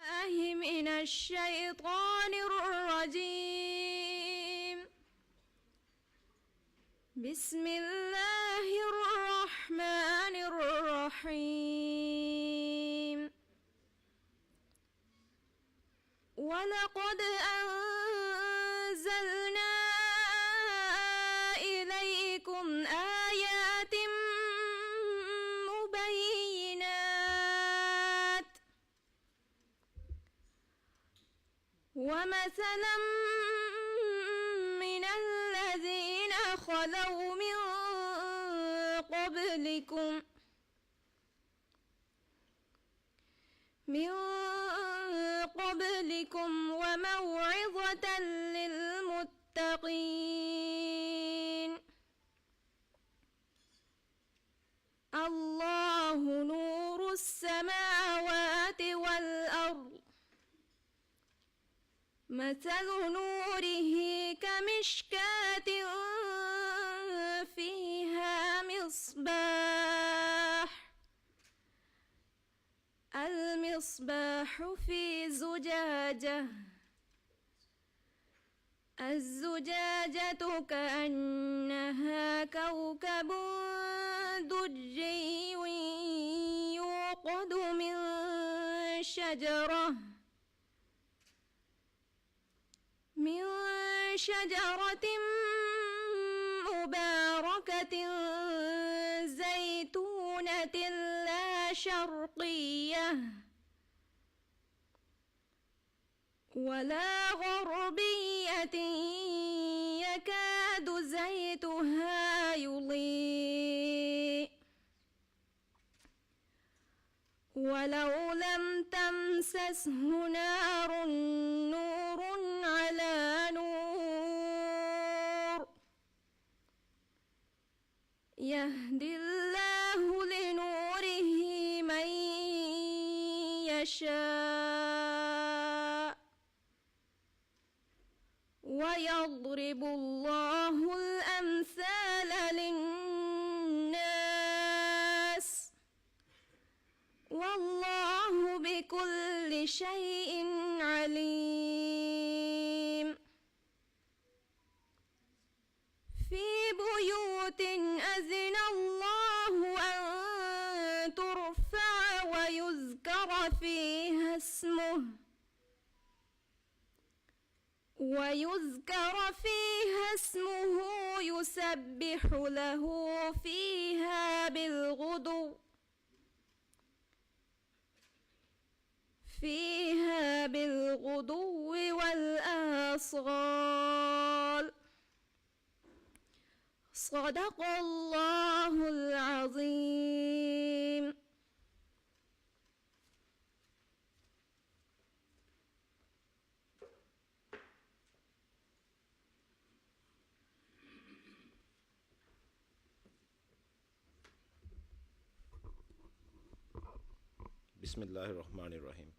الله من الشيطان الرجيم. بسم الله الرحمن الرحيم. ولقد أنزلنا إليكم آيات مبينات ومثلا من الذين خلوا من قبلكم وموعظة للمتقين. الله نور السماوات والأرض. مثل نوره كمشكاة فيها المصباح في الزجاجة كأنها كوكب دري يوقد من شجرة مباركة زيتونة لا شرقية ولا غربية يكاد زيتها يضيء ولو لم تمسسه نار نور على نور يهدي الله لنوره من يشاء ويضرب الله الأمثال للناس والله بكل شيء عليم. في بيوت أذن الله أن ترفع ويذكر فيها اسمه يسبح له فيها بالغدو والآصال. صدق الله العظيم. Bismillahirrahmanirrahim.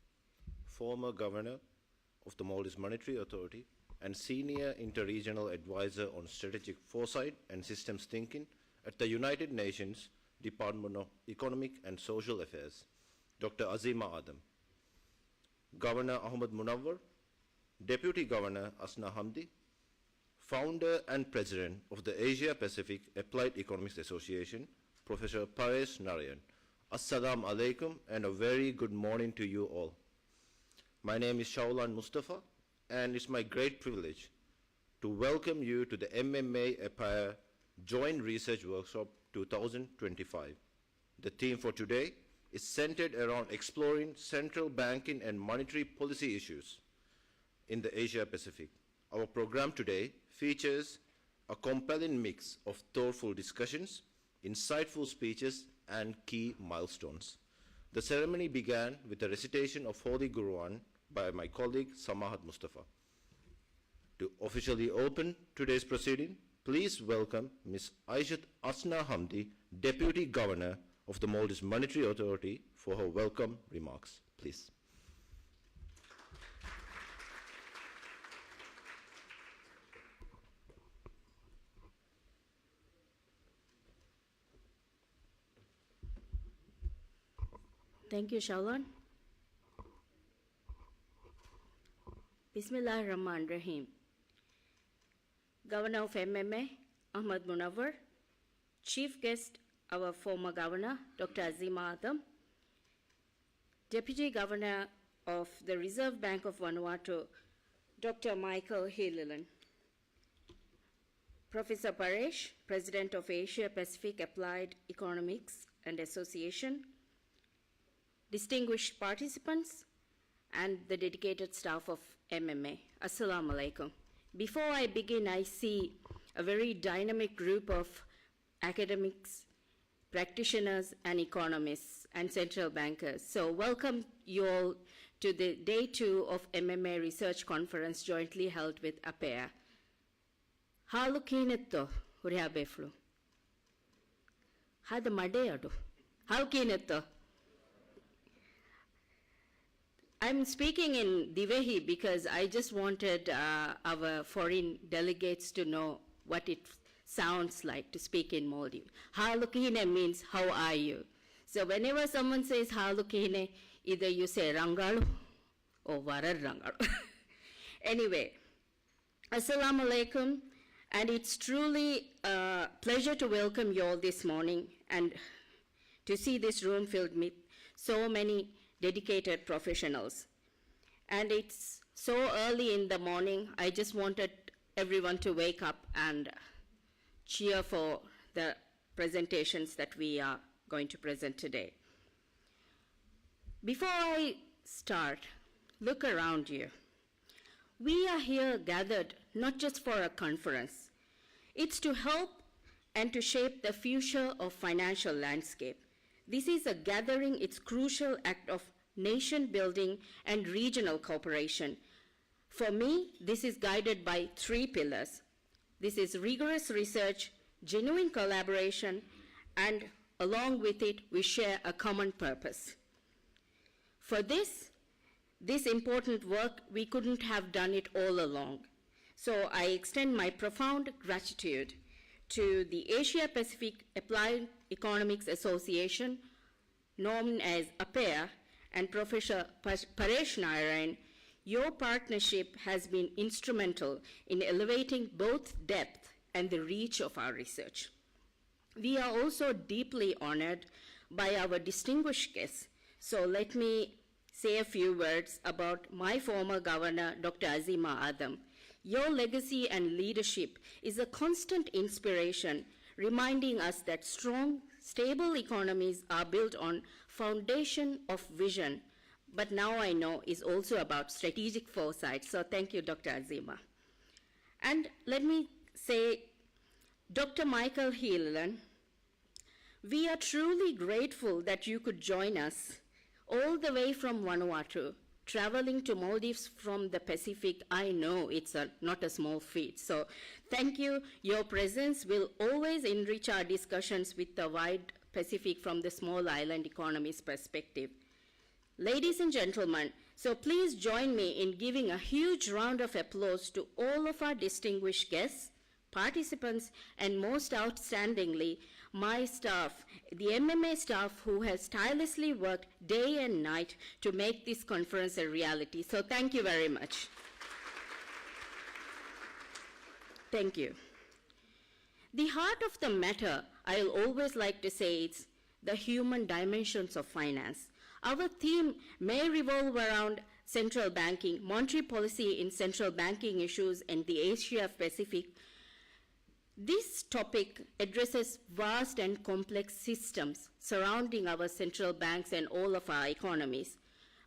Former Governor of the Maldives Monetary Authority and Senior Interregional Advisor on Strategic Foresight and Systems Thinking at the United Nations Department of Economic and Social Affairs, Dr. Azima Adam. Governor Ahmad Munawwar, Deputy Governor Asna Hamdi, Founder and President of the Asia Pacific Applied Economics Association, Professor Paresh Narayan. Assalamu alaikum and a very good morning to you all. My name is Shaulan Mustafa and it's my great privilege to welcome you to the MMA APIRE Joint Research Workshop 2025. The theme for today is centered around exploring central banking and monetary policy issues in the Asia Pacific. Our program today features a compelling mix of thoughtful discussions, insightful speeches, and key milestones. The ceremony began with a recitation of Holy Quran by my colleague Samahat Mustafa. To officially open today's proceeding, please welcome Ms. Aishat Asna Hamdi, Deputy Governor of the Maldives Monetary Authority, for her welcome remarks. Please. Thank you, Shaulan. Bismillahirrahmanirrahim. Governor of MMA, Ahmad Munawar, Chief Guest, our former Governor, Dr. Azima Adam, Deputy Governor of the Reserve Bank of Vanuatu, Dr. Michael Hillelan, Professor Paresh, President of Asia Pacific Applied Economics and Association, distinguished participants, and the dedicated staff of MMA. Assalamu alaikum. Before I begin, I see a very dynamic group of academics, practitioners, and economists, and central bankers. So welcome you all to the day 2 of MMA Research Conference jointly held with APEA. Halu kinetto huriya beflu. Hada madeyadu. Halu kinetto. I'm speaking in Divehi because I just wanted our foreign delegates to know what it sounds like to speak in Maldives. Halukine means how are you? So whenever someone says Halukine, either you say Rangalu or Varar Rangalu. Anyway, Assalamu alaikum, and it's truly a pleasure to welcome you all this morning and to see this room filled with so many dedicated professionals. And it's so early in the morning, I just wanted everyone to wake up and cheer for the presentations that we are going to present today. Before I start, look around you. We are here gathered not just for a conference. It's to help and to shape the future of financial landscape. This is a gathering, it's crucial act of nation building and regional cooperation. For me, this is guided by 3 pillars. This is rigorous research, genuine collaboration, and along with it, we share a common purpose. For this important work, we couldn't have done it all along. So I extend my profound gratitude to the Asia Pacific Applied Economics Association, known as APEA, and Professor Paresh Narayan. Your partnership has been instrumental in elevating both depth and the reach of our research. We are also deeply honored by our distinguished guests. So let me say a few words about my former governor, Dr. Azima Adam. Your legacy and leadership is a constant inspiration, reminding us that strong, stable economies are built on foundation of vision, but now I know is also about strategic foresight. So thank you, Dr. Azima. And let me say, Dr. Michael Hillelan, we are truly grateful that you could join us all the way from Vanuatu, traveling to Maldives from the Pacific. I know it's not a small feat. So thank you. Your presence will always enrich our discussions with the wide Pacific from the small island economy's perspective. Ladies and gentlemen, so please join me in giving a huge round of applause to all of our distinguished guests, participants, and most outstandingly, my staff, the MMA staff who has tirelessly worked day and night to make this conference a reality. So thank you very much. Thank you. The heart of the matter, I'll always like to say, it's the human dimensions of finance. Our theme may revolve around central banking, monetary policy in central banking issues, and the Asia Pacific. This topic addresses vast and complex systems surrounding our central banks and all of our economies.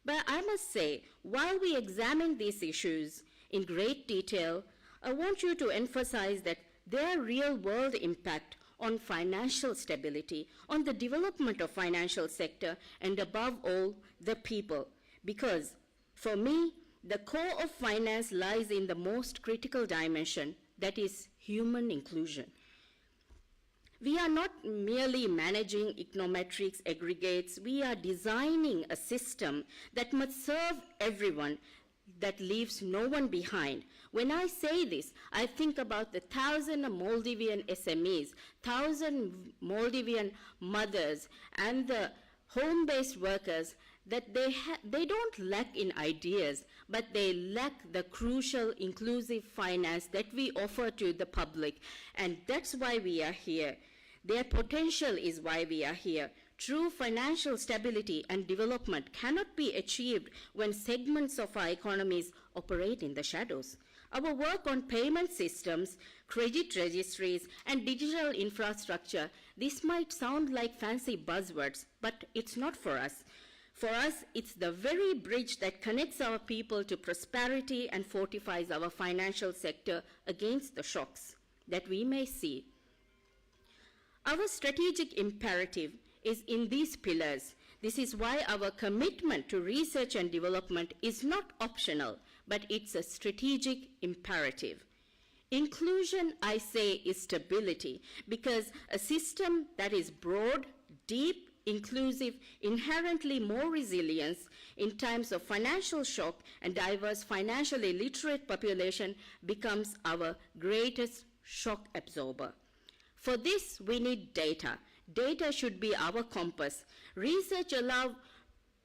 But I must say, while we examine these issues in great detail, I want you to emphasize that their real-world impact on financial stability, on the development of financial sector, and above all, the people. Because for me, the core of finance lies in the most critical dimension, that is human inclusion. We are not merely managing econometrics aggregates, we are designing a system that must serve everyone, that leaves no one behind. When I say this, I think about the 1,000 Maldivian SMEs, 1,000 Maldivian mothers, and the home-based workers that they don't lack in ideas, but they lack the crucial inclusive finance that we offer to the public. And that's why we are here. Their potential is why we are here. True financial stability and development cannot be achieved when segments of our economies operate in the shadows. Our work on payment systems, credit registries, and digital infrastructure, this might sound like fancy buzzwords, but it's not for us. For us, it's the very bridge that connects our people to prosperity and fortifies our financial sector against the shocks that we may see. Our strategic imperative is in these pillars. This is why our commitment to research and development is not optional, but it's a strategic imperative. Inclusion, I say, is stability, because a system that is broad, deep, inclusive, inherently more resilience in times of financial shock and diverse financially literate population becomes our greatest shock absorber. For this, we need data. Data should be our compass. Research allows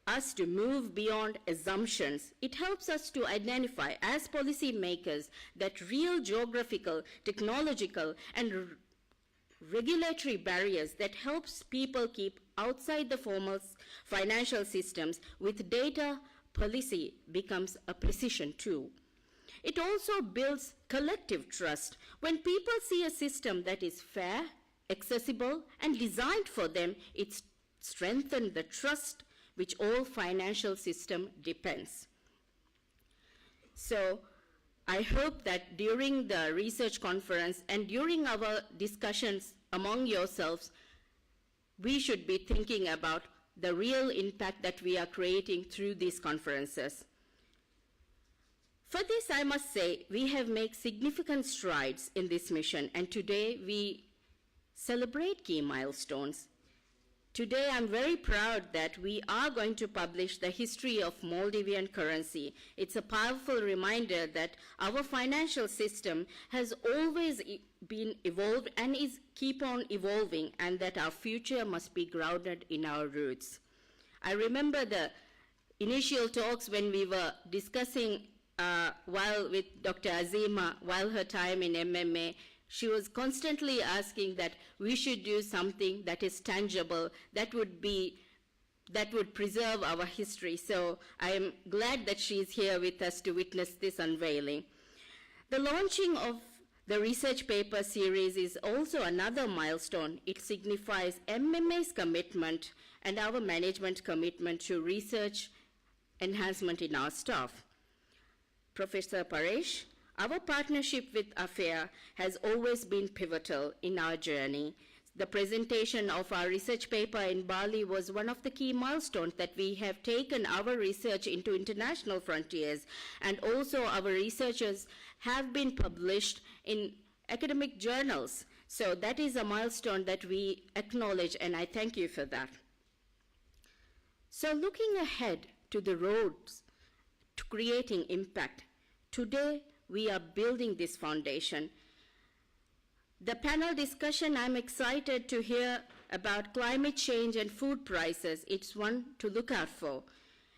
us to move beyond assumptions. It helps us to identify, as policymakers, that real geographical, technological, and regulatory barriers that helps people keep outside the formal financial systems. With data, policy becomes a precision tool. It also builds collective trust. When people see a system that is fair, accessible, and designed for them, it strengthens the trust which all financial system depends. So I hope that during the research conference and during our discussions among yourselves, we should be thinking about the real impact that we are creating through these conferences. For this, I must say, we have made significant strides in this mission, and today we celebrate key milestones. Today, I'm very proud that we are going to publish the history of Maldivian currency. It's a powerful reminder that our financial system has always been evolved and is keep on evolving, and that our future must be grounded in our roots. I remember the initial talks when we were discussing while with Dr. Azima, while her time in MMA, she was constantly asking that we should do something that is tangible, that would preserve our history. So I am glad that she is here with us to witness this unveiling. The launching of the research paper series is also another milestone. It signifies MMA's commitment and our management commitment to research enhancement in our staff. Professor Paresh, our partnership with AFAIR has always been pivotal in our journey. The presentation of our research paper in Bali was one of the key milestones that we have taken our research into international frontiers, and also our researchers have been published in academic journals. So that is a milestone that we acknowledge, and I thank you for that. So looking ahead to the roads to creating impact, today we are building this foundation. The panel discussion, I'm excited to hear about climate change and food prices. It's one to look out for,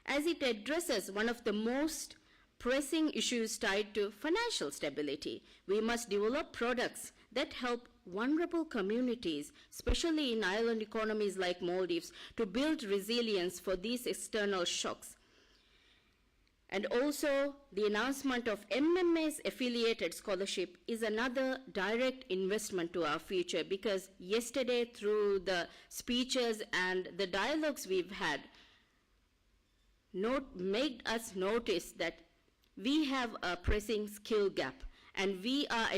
as it addresses one of the most pressing issues tied to financial stability. We must develop products that help vulnerable communities, especially in island economies like Maldives, to build resilience for these external shocks. And also, the announcement of MMA's affiliated scholarship is another direct investment to our future, because yesterday, through the speeches and the dialogues we've had, made us notice that we have a pressing skill gap, and we are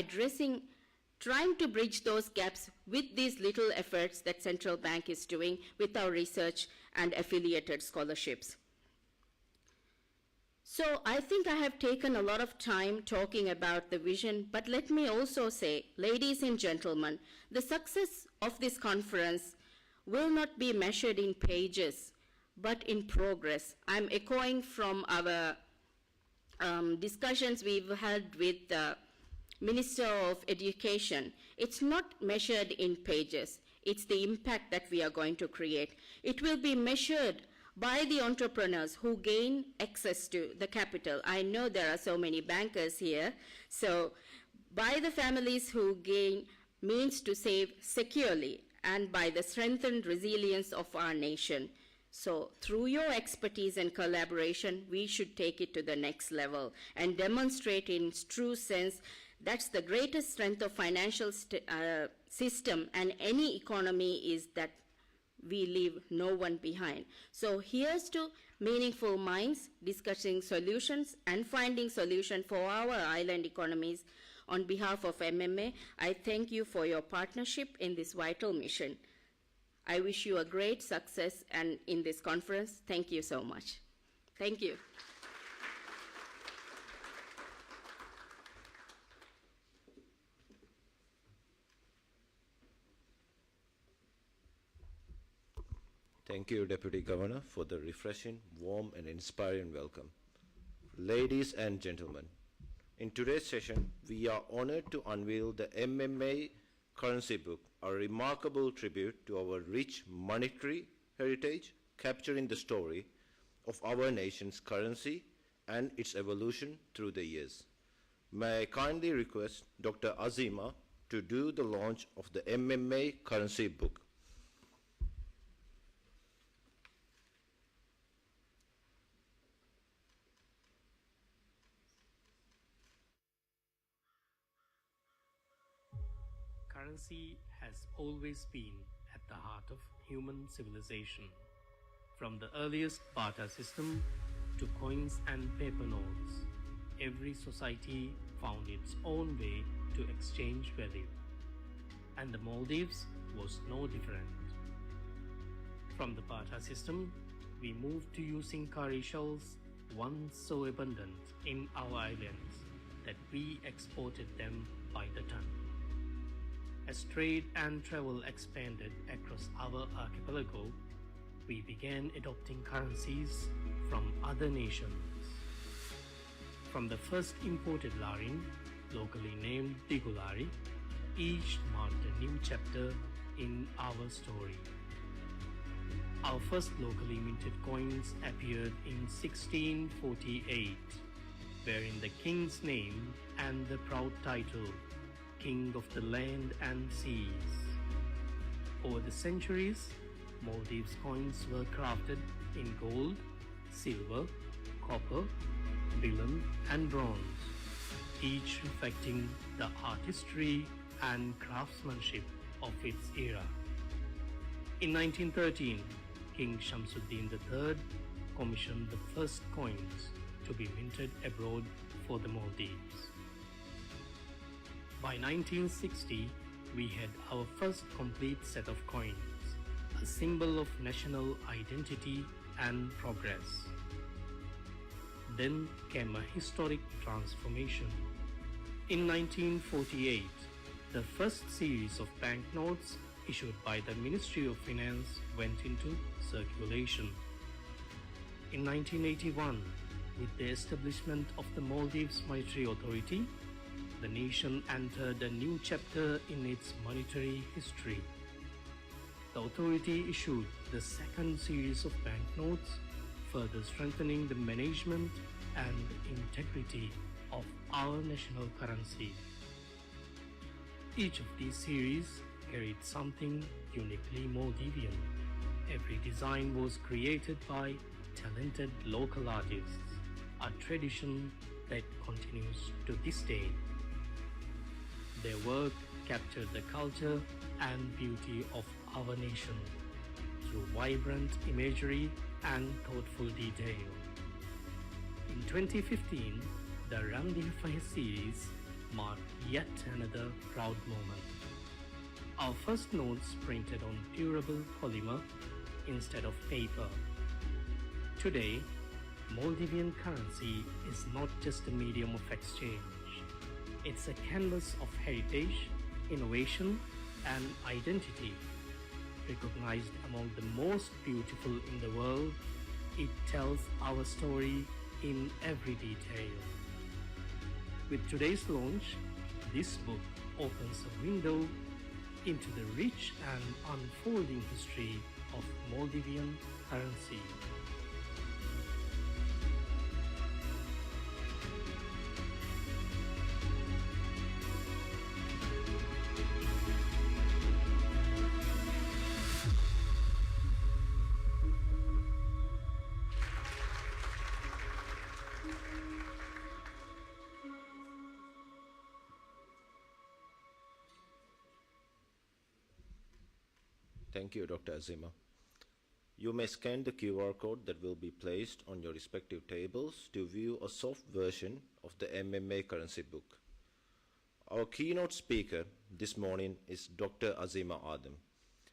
trying to bridge those gaps with these little efforts that Central Bank is doing with our research and affiliated scholarships. So I think I have taken a lot of time talking about the vision, but let me also say, ladies and gentlemen, the success of this conference will not be measured in pages, but in progress. I'm echoing from our discussions we've had with the Minister of Education. It's not measured in pages. It's the impact that we are going to create. It will be measured by the entrepreneurs who gain access to the capital. I know there are so many bankers here. So by the families who gain means to save securely, and by the strengthened resilience of our nation. So through your expertise and collaboration, we should take it to the next level and demonstrate in its true sense that's the greatest strength of financial system and any economy is that we leave no one behind. So here's to meaningful minds discussing solutions and finding solutions for our island economies. On behalf of MMA, I thank you for your partnership in this vital mission. I wish you a great success and in this conference. Thank you so much. Thank you. Thank you, Deputy Governor, for the refreshing, warm, and inspiring welcome. Ladies and gentlemen, in today's session, we are honored to unveil the MMA Currency Book, a remarkable tribute to our rich monetary heritage, capturing the story of our nation's currency and its evolution through the years. May I kindly request Dr. Azima to do the launch of the MMA Currency Book. Currency has always been at the heart of human civilization. From the earliest barter system to coins and paper notes, every society found its own way to exchange value. And the Maldives was no different. From the barter system, we moved to using cowrie shells, once so abundant in our islands that we exported them by the ton. As trade and travel expanded across our archipelago, we began adopting currencies from other nations. From the first imported larin, locally named Digulari, each marked a new chapter in our story. Our first locally minted coins appeared in 1648, bearing the king's name and the proud title, King of the land and seas. Over the centuries, Maldives coins were crafted in gold, silver, copper, vellum, and bronze, each reflecting the artistry and craftsmanship of its era. In 1913, King Shamsuddin III commissioned the first coins to be minted abroad for the Maldives. By 1960, we had our first complete set of coins, a symbol of national identity and progress. Then came a historic transformation. In 1948, the first series of banknotes issued by the Ministry of Finance went into circulation. In 1981, with the establishment of the Maldives Monetary Authority, the nation entered a new chapter in its monetary history. The authority issued the second series of banknotes, further strengthening the management and integrity of our national currency. Each of these series carried something uniquely Maldivian. Every design was created by talented local artists, a tradition that continues to this day. Their work captured the culture and beauty of our nation through vibrant imagery and thoughtful detail. In 2015, the Ramdihfai series marked yet another proud moment. Our first notes printed on durable polymer instead of paper. Today, Maldivian currency is not just a medium of exchange. It's a canvas of heritage, innovation, and identity. Recognized among the most beautiful in the world, it tells our story in every detail. With today's launch, this book opens a window into the rich and unfolding history of Maldivian currency. Thank you, Dr. Azima. You may scan the QR code that will be placed on your respective tables to view a soft version of the MMA currency book. Our keynote speaker this morning is Dr. Azima Adam.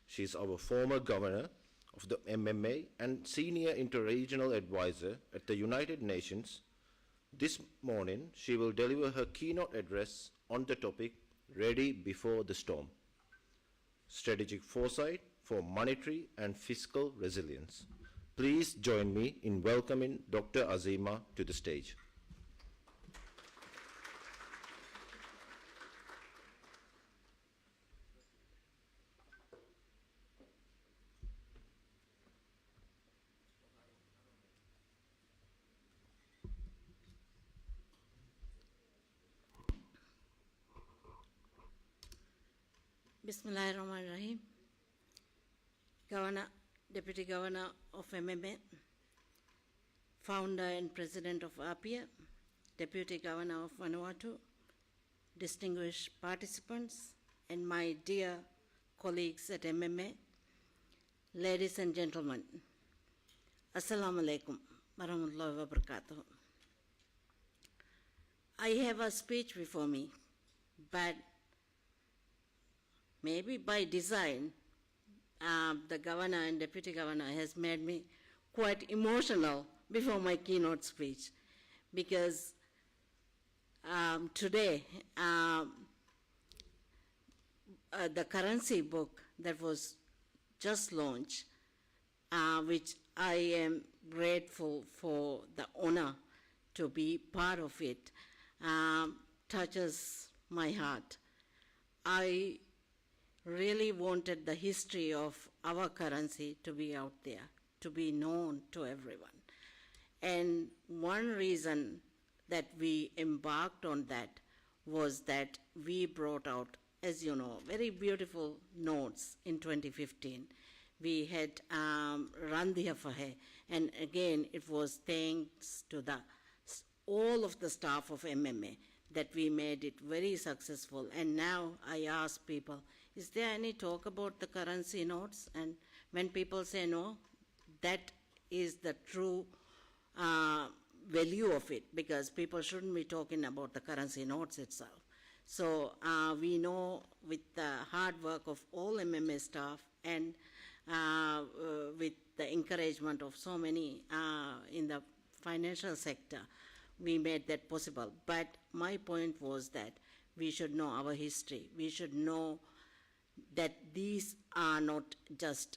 She is our former governor of the MMA and senior interregional advisor at the United Nations. This morning, she will deliver her keynote address on the topic, Ready Before the Storm, Strategic Foresight for Monetary and Fiscal Resilience. Please join me in welcoming Dr. Azima to the stage. Bismillahirrahmanirrahim. Governor, Deputy Governor of MMA, Founder and President of APIA, Deputy Governor of Vanuatu, distinguished participants, and my dear colleagues at MMA, ladies and gentlemen, Assalamu alaikum warahmatullahi wabarakatuh. I have a speech before me, but maybe by design, the governor and deputy governor has made me quite emotional before my keynote speech, because today the currency book that was just launched, which I am grateful for the honor to be part of it, touches my heart. I really wanted the history of our currency to be out there, to be known to everyone. And one reason that we embarked on that was that we brought out, as you know, very beautiful notes in 2015. We had run the affair, and again, it was thanks to all of the staff of MMA that we made it very successful. And now I ask people, is there any talk about the currency notes? And when people say no, that is the true value of it, because people shouldn't be talking about the currency notes itself. So we know with the hard work of all MMA staff and with the encouragement of so many in the financial sector, we made that possible. But my point was that we should know our history. We should know that these are not just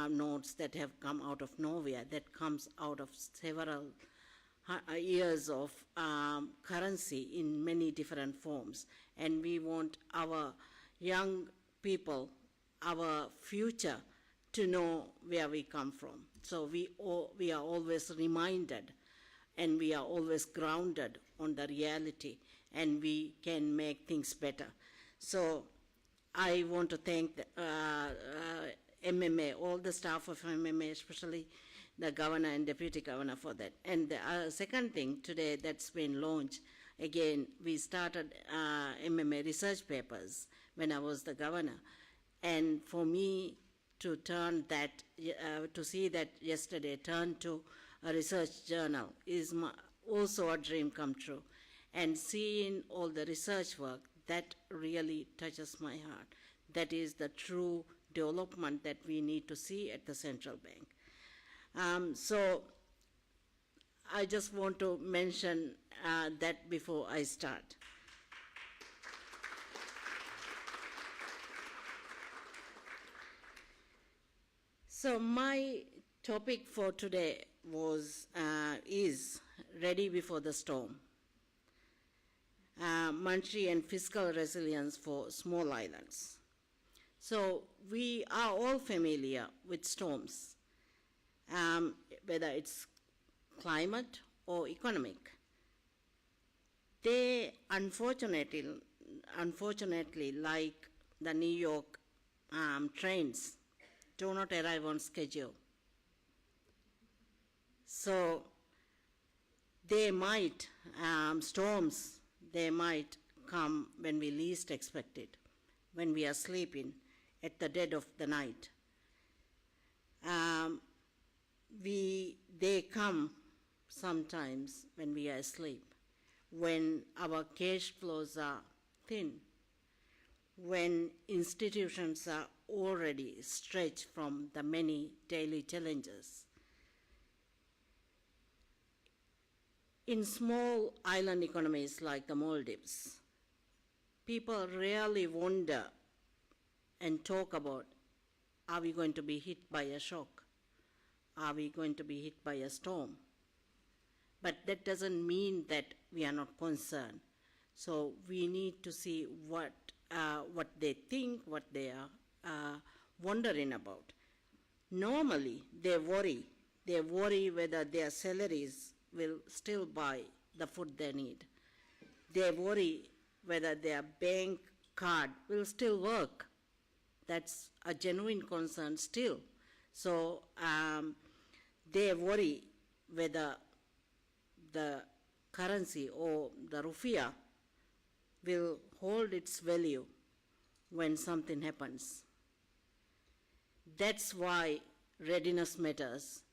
notes that have come out of nowhere, that comes out of several years of currency in many different forms. And we want our young people, our future, to know where we come from. So we are always reminded, and we are always grounded on the reality, and we can make things better. So I want to thank the, MMA, all the staff of MMA, especially the governor and deputy governor for that. And the second thing today that's been launched, again, we started MMA research papers when I was the governor. And for me to turn that, to see that yesterday turn to a research journal is also a dream come true. And seeing all the research work, that really touches my heart. That is the true development that we need to see at the central bank. So I just want to mention that before I start. So my topic for today is Ready Before the Storm. Monetary and fiscal resilience for small islands. So we are all familiar with storms, whether it's climate or economic. They unfortunately, like the New York trains, do not arrive on schedule. So they might, storms, they might come when we least expect it, when we are sleeping at the dead of the night. they come sometimes when we are asleep, when our cash flows are thin, when institutions are already stretched from the many daily challenges. In small island economies like the Maldives, people rarely wonder and talk about, are we going to be hit by a shock? Are we going to be hit by a storm? But that doesn't mean that we are not concerned. So we need to see what they think, what they are wondering about. Normally, they worry. They worry whether their salaries will still buy the food they need. They worry whether their bank card will still work. That's a genuine concern still. So they worry whether the currency or the rupiah will hold its value when something happens. That's why readiness matters.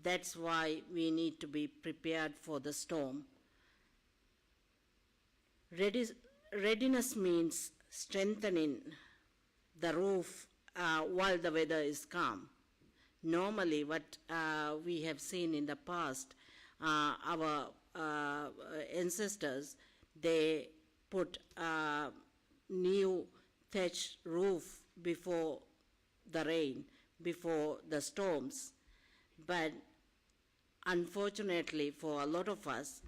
That's why we need to be prepared for the storm. Readiness means strengthening the roof while the weather is calm. Normally, what we have seen in the past, our ancestors, they put new thatched roof before the rain, before the storms. But unfortunately for a lot of us,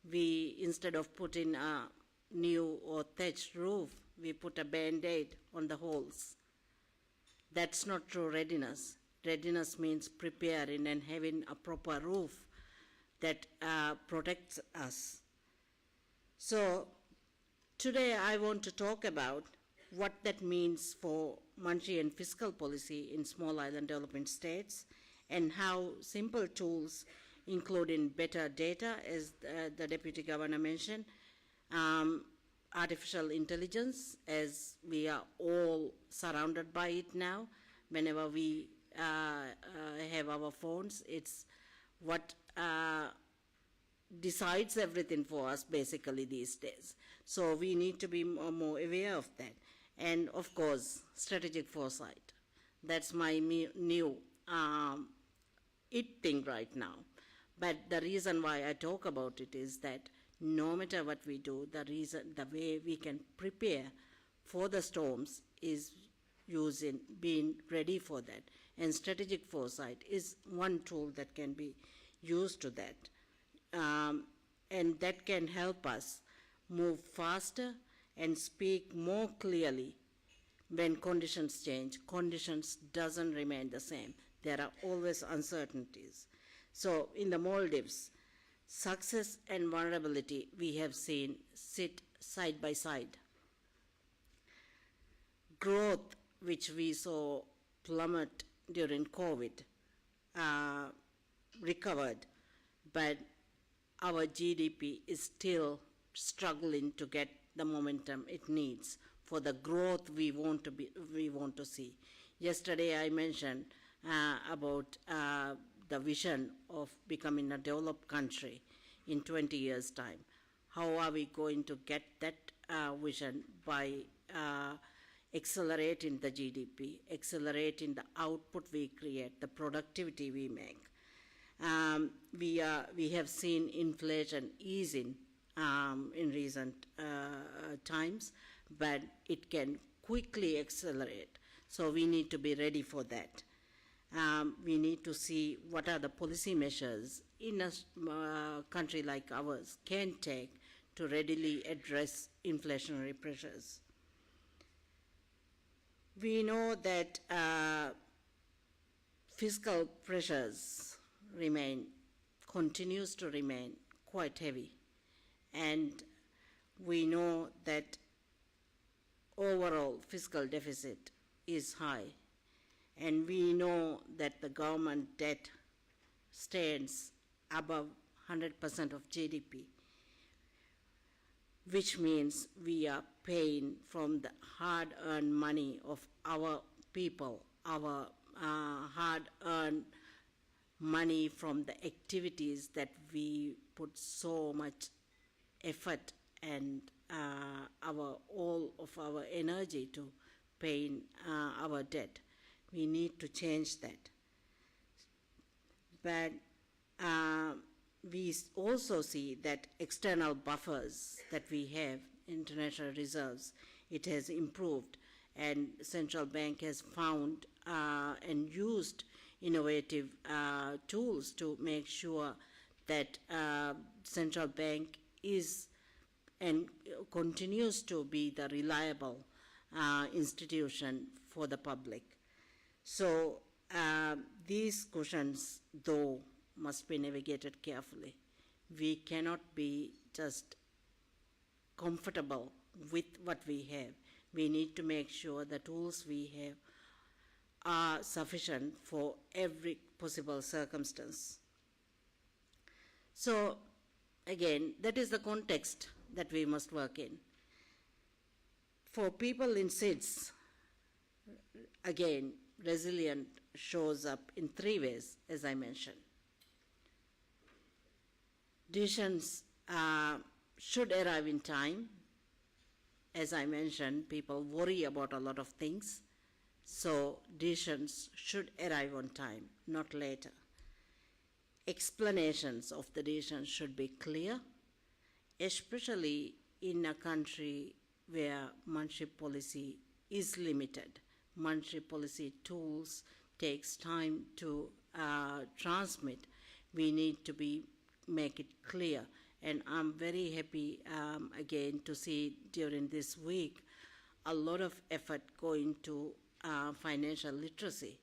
we, instead of putting a new or thatched roof, we put a band-aid on the holes. That's not true readiness. Readiness means preparing and having a proper roof that protects us. So today I want to talk about what that means for monetary and fiscal policy in small island development states, and how simple tools, including better data, as the Deputy Governor mentioned, artificial intelligence, as we are all surrounded by it now. Whenever we have our phones, it's what decides everything for us basically these days. So we need to be more aware of that. And of course, strategic foresight. That's my new thing right now. But the reason why I talk about it is that no matter what we do, the way we can prepare for the storms is being ready for that. And strategic foresight is one tool that can be used to that. And that can help us move faster and speak more clearly when conditions change. Conditions doesn't remain the same. There are always uncertainties. So in the Maldives, success and vulnerability we have seen sit side by side. Growth, which we saw plummet during COVID, recovered, but our GDP is still struggling to get the momentum it needs for the growth we want to see. Yesterday I mentioned about the vision of becoming a developed country in 20 years' time. How are we going to get that vision? By accelerating the GDP, accelerating the output we create, the productivity we make. We have seen inflation easing in recent times, but it can quickly accelerate. So we need to be ready for that. We need to see what are the policy measures in a country like ours can take to readily address inflationary pressures. We know that fiscal pressures continues to remain quite heavy, and we know that overall fiscal deficit is high, and we know that the government debt stands above 100% of GDP, which means we are paying from the hard-earned money of our people, our hard-earned money from the activities that we put so much effort and all of our energy to paying our debt. We need to change that. But we also see that external buffers that we have, international reserves, it has improved, and central bank has found and used innovative tools to make sure that central bank is and continues to be the reliable institution for the public. So these cushions, though, must be navigated carefully. We cannot be just comfortable with what we have. We need to make sure the tools we have are sufficient for every possible circumstance. So again, that is the context that we must work in. For people in SIDS, again, resilient shows up in 3 ways, as I mentioned. Decisions should arrive in time. As I mentioned, people worry about a lot of things, so decisions should arrive on time, not later. Explanations of the decisions should be clear, especially in a country where monetary policy is limited. Monetary policy tools takes time to transmit. We need to make it clear. And I'm very happy again to see during this week a lot of effort going to financial literacy.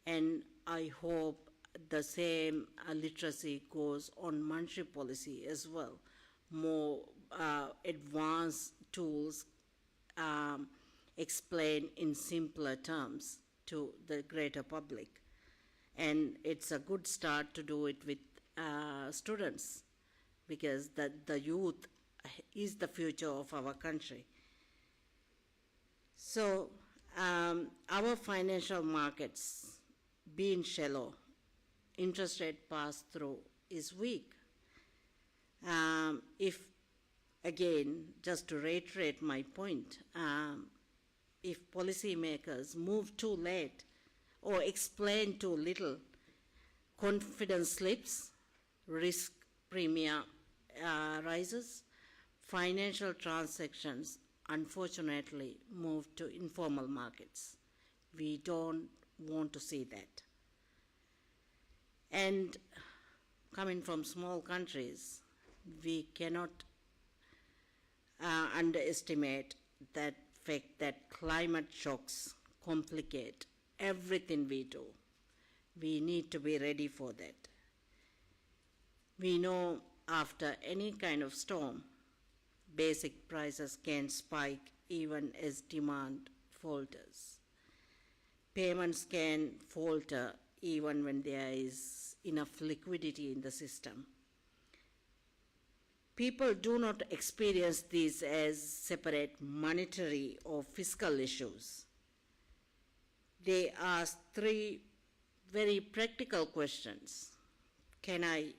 And I hope the same literacy goes on monetary policy as well. More advanced tools explained in simpler terms to the greater public. And it's a good start to do it with students, because the youth is the future of our country. So our financial markets being shallow, interest rate pass-through is weak. If, again, just to reiterate my point, if policymakers move too late or explain too little, confidence slips, risk premium rises, financial transactions unfortunately move to informal markets. We don't want to see that. And coming from small countries, we cannot underestimate that fact that climate shocks complicate everything we do. We need to be ready for that. We know after any kind of storm, basic prices can spike even as demand falters. Payments can falter even when there is enough liquidity in the system. People do not experience these as separate monetary or fiscal issues. They ask 3 very practical questions. Can I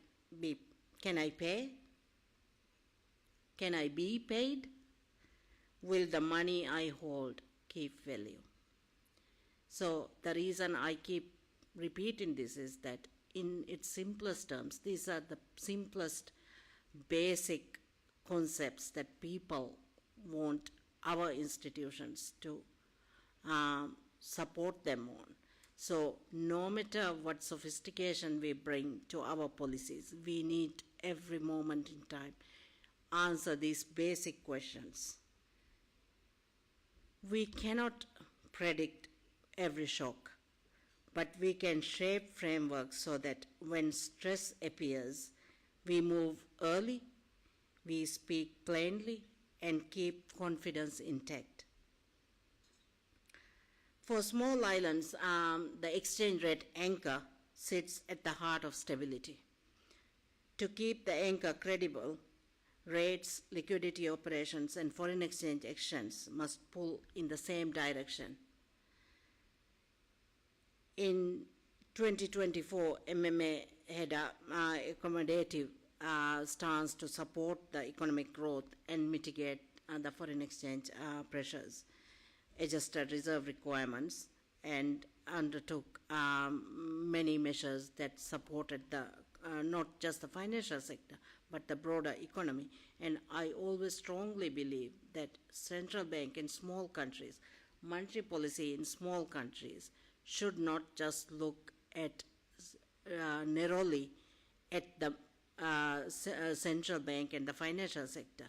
pay? Can I be paid? Will the money I hold keep value? So the reason I keep repeating this is that in its simplest terms, these are the simplest basic concepts that people want our institutions to support them on. So no matter what sophistication we bring to our policies, we need every moment in time answer these basic questions. We cannot predict every shock, but we can shape frameworks so that when stress appears, we move early, we speak plainly, and keep confidence intact. For small islands, the exchange rate anchor sits at the heart of stability. To keep the anchor credible, rates, liquidity operations, and foreign exchange actions must pull in the same direction. In 2024 MMA had a accommodative stance to support the economic growth and mitigate the foreign exchange pressures, adjusted reserve requirements, and undertook many measures that supported the not just the financial sector but the broader economy. And I always strongly believe that central bank in small countries, monetary policy in small countries should not just look at narrowly at the central bank and the financial sector,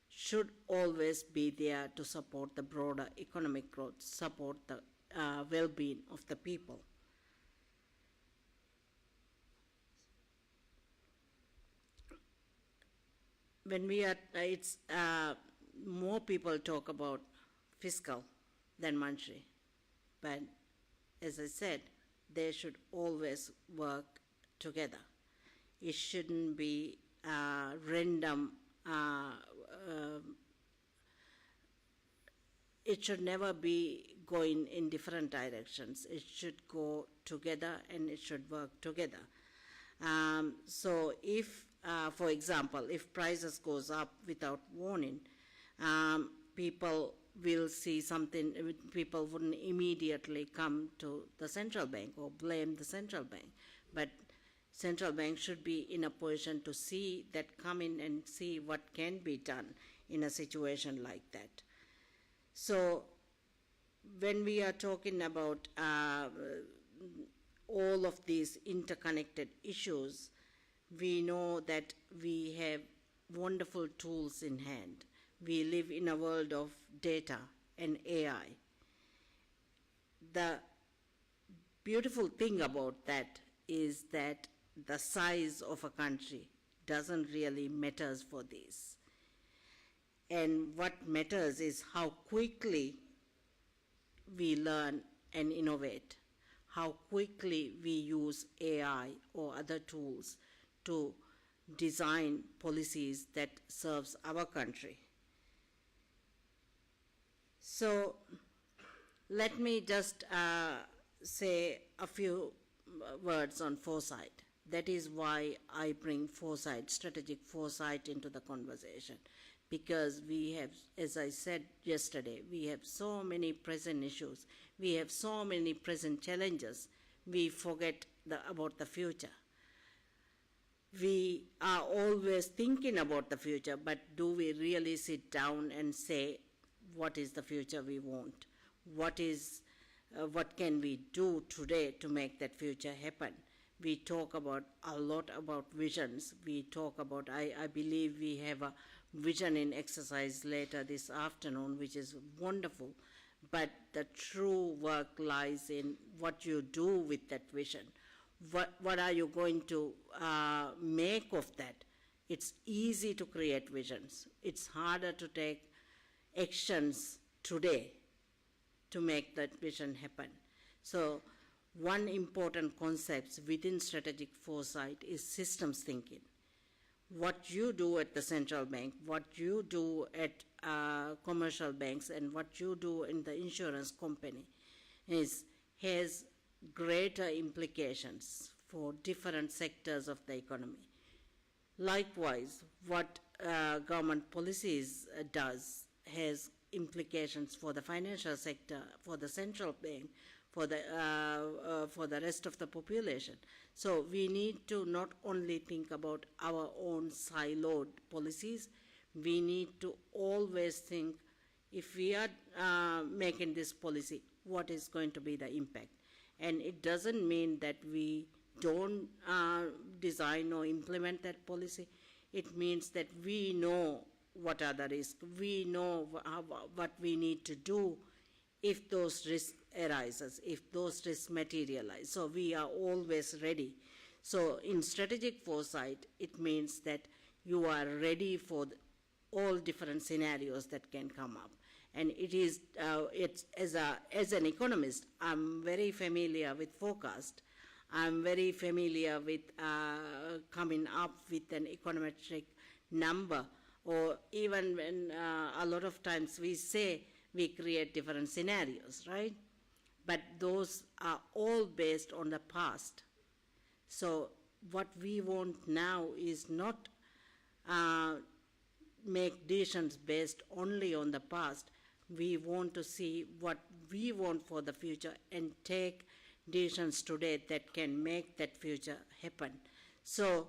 should always be there to support the broader economic growth, support the well-being of the people. When we are, it's more people talk about fiscal than monetary, but as I said, they should always work together. It shouldn't be random. It should never be going in different directions. It should go together and it should work together. So if, for example, if prices goes up without warning, people will see something, people wouldn't immediately come to the central bank or blame the central bank. But central bank should be in a position to see that, come in and see what can be done in a situation like that. So when we are talking about all of these interconnected issues, we know that we have wonderful tools in hand. We live in a world of data and AI. The beautiful thing about that is that the size of a country doesn't really matter for this. And what matters is how quickly we learn and innovate, how quickly we use AI or other tools to design policies that serves our country. So let me just say a few words on foresight. That is why I bring foresight, strategic foresight, into the conversation. Because we have, as I said yesterday, we have so many present issues. We have so many present challenges. We forget about the future. We are always thinking about the future, but do we really sit down and say, what is the future we want? What can we do today to make that future happen? We talk about a lot about visions. We talk about, I believe we have a vision in exercise later this afternoon, which is wonderful. But the true work lies in what you do with that vision. What are you going to make of that? It's easy to create visions. It's harder to take actions today to make that vision happen. So one important concept within strategic foresight is systems thinking. What you do at the central bank, what you do at commercial banks, and what you do in the insurance company has greater implications for different sectors of the economy. Likewise, what government policies does has implications for the financial sector, for the central bank, for the rest of the population. So we need to not only think about our own siloed policies, we need to always think, if we are making this policy, what is going to be the impact? And it doesn't mean that we don't design or implement that policy. It means that we know what are the risks. We know what we need to do if those risks arises, if those risks materialize. So we are always ready. So in strategic foresight, it means that you are ready for all different scenarios that can come up. And it is, it's as an economist, I'm very familiar with forecast. I'm very familiar with coming up with an econometric number, or even when a lot of times we say we create different scenarios, right? but those are all based on the past. So what we want now is not make decisions based only on the past. We want to see what we want for the future and take decisions today that can make that future happen. So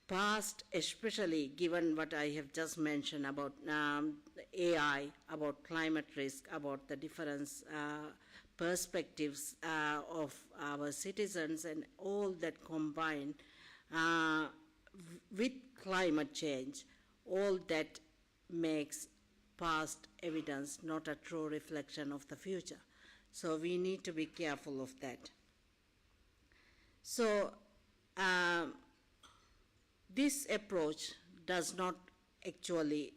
past, especially given what I have just mentioned about AI, about climate risk, about the different perspectives of our citizens and all that combined with climate change, all that makes past evidence not a true reflection of the future. So we need to be careful of that. So this approach does not actually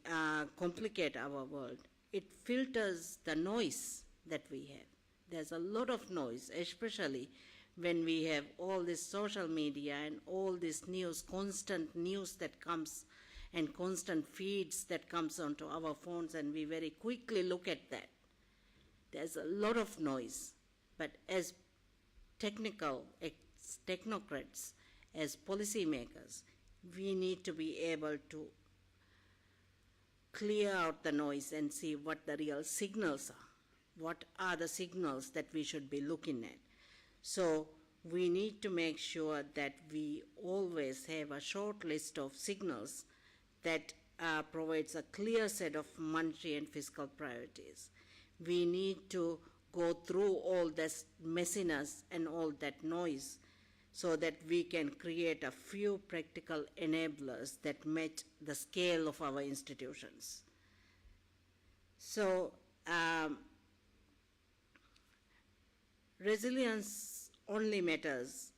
complicate our world. It filters the noise that we have. There's a lot of noise, especially when we have all this social media and all this news, constant news that comes and constant feeds that comes onto our phones, and we very quickly look at that. There's a lot of noise, but as technocrats, as policymakers, we need to be able to clear out the noise and see what the real signals are. What are the signals that we should be looking at? So we need to make sure that we always have a short list of signals that provides a clear set of monetary and fiscal priorities. We need to go through all this messiness and all that noise so that we can create a few practical enablers that match the scale of our institutions. So resilience only matters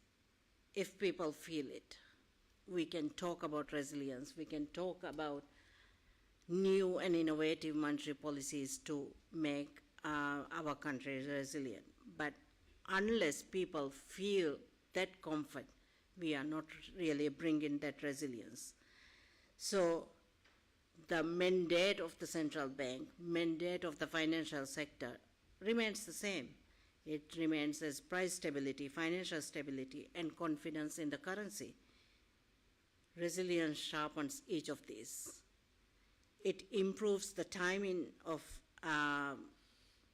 if people feel it. We can talk about resilience, we can talk about new and innovative monetary policies to make our country resilient. But unless people feel that comfort, we are not really bringing that resilience. So the mandate of the central bank, mandate of the financial sector remains the same. It remains as price stability, financial stability, and confidence in the currency. Resilience sharpens each of these. It improves the timing of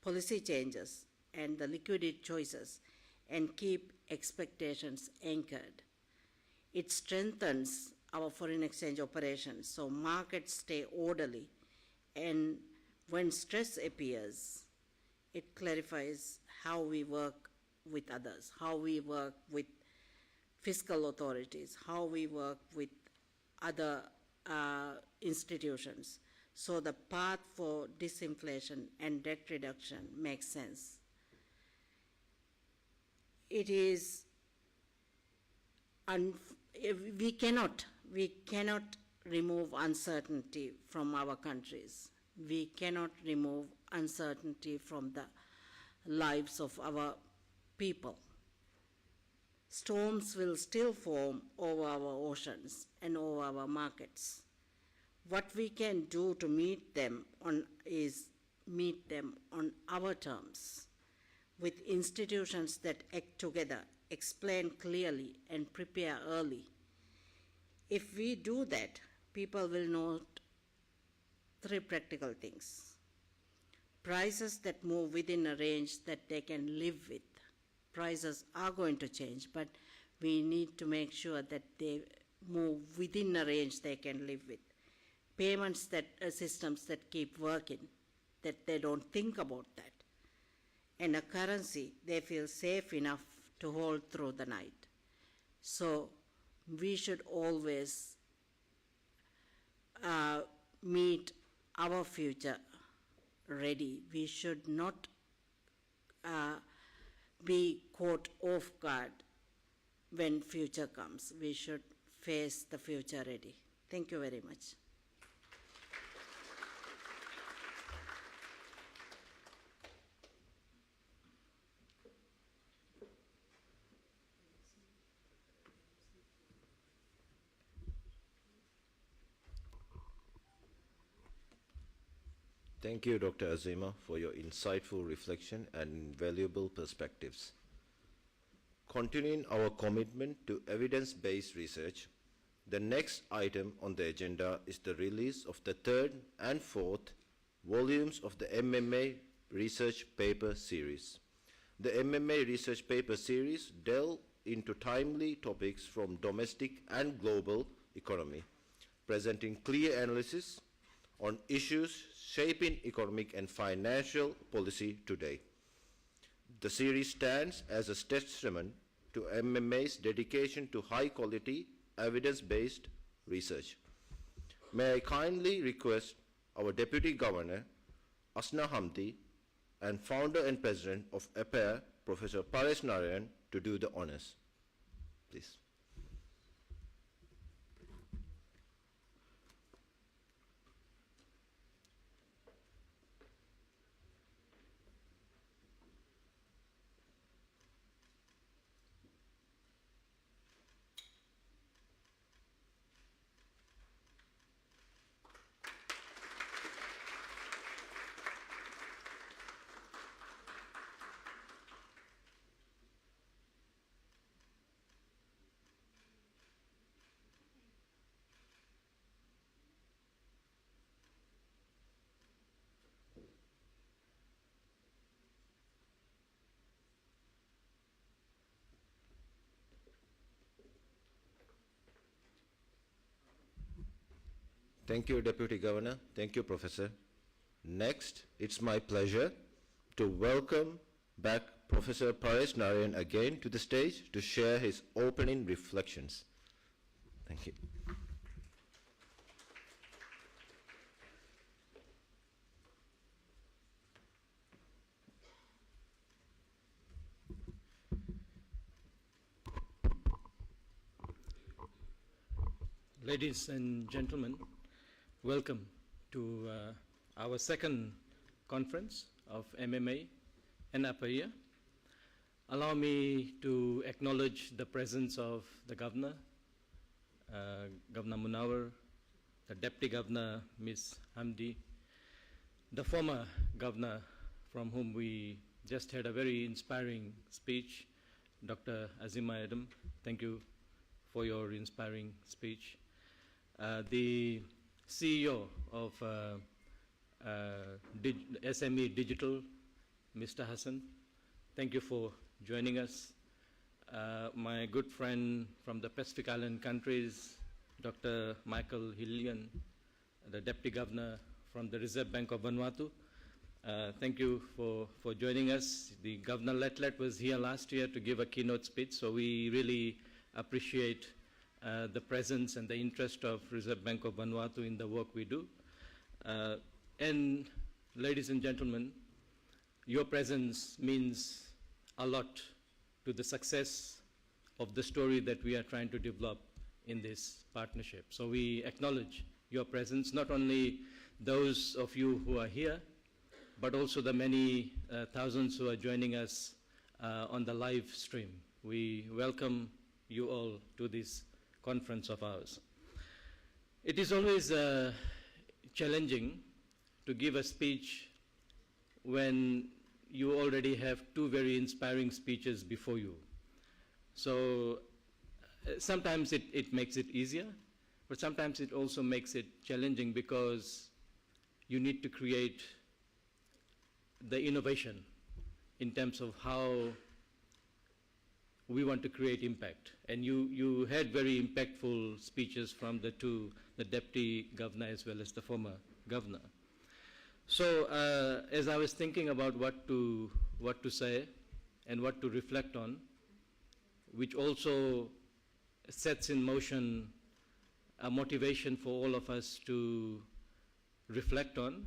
policy changes and the liquidity choices and keep expectations anchored. It strengthens our foreign exchange operations so markets stay orderly, and when stress appears, it clarifies how we work with others, how we work with fiscal authorities, how we work with other institutions. So the path for disinflation and debt reduction makes sense. It is, we cannot remove uncertainty from our countries. We cannot remove uncertainty from the lives of our people. Storms will still form over our oceans and over our markets. What we can do to meet them is meet them on our terms, with institutions that act together, explain clearly, and prepare early. If we do that, people will note three practical things. Prices that move within a range that they can live with. Prices are going to change, but we need to make sure that they move within a range they can live with. Payments systems that keep working, that they don't think about that. And a currency they feel safe enough to hold through the night. So we should always meet our future ready. We should not be caught off guard when future comes. We should face the future ready. Thank you very much. Thank you, Dr. Azima, for your insightful reflection and valuable perspectives. Continuing our commitment to evidence-based research, the next item on the agenda is the release of the third and fourth volumes of the MMA Research Paper Series. The MMA Research Paper Series delve into timely topics from domestic and global economy, presenting clear analysis on issues shaping economic and financial policy today. The series stands as a testament to MMA's dedication to high-quality, evidence-based research. May I kindly request our Deputy Governor, Asna Hamdi, and founder and president of APAIR, Professor Paresh Narayan, to do the honors. Please. Thank you, Deputy Governor. Thank you, Professor. Next, it's my pleasure to welcome back Professor Paresh Narayan again to the stage to share his opening reflections. Thank you. Ladies and gentlemen, welcome to our second conference of MMA and APAIR. Allow me to acknowledge the presence of the Governor, Governor Munawar, the Deputy Governor, Ms. Hamdi, the former Governor from whom we just had a very inspiring speech, Dr. Azima Adam. Thank you for your inspiring speech. The CEO of SME Digital, Mr. Hassan, thank you for joining us. My good friend from the Pacific Island countries, Dr. Michael Hillian, the Deputy Governor from the Reserve Bank of Vanuatu, thank you for joining us. The Governor Letlet was here last year to give a keynote speech, so we really appreciate the presence and the interest of Reserve Bank of Vanuatu in the work we do. And ladies and gentlemen, your presence means a lot to the success of the story that we are trying to develop in this partnership. So we acknowledge your presence, not only those of you who are here, but also the many thousands who are joining us on the live stream. We welcome you all to this conference of ours. It is always challenging to give a speech when you already have two very inspiring speeches before you. So sometimes it makes it easier, but sometimes it also makes it challenging because you need to create the innovation in terms of how we want to create impact. And you had very impactful speeches from the Deputy Governor as well as the former Governor. So as I was thinking about what to say and what to reflect on, which also sets in motion a motivation for all of us to reflect on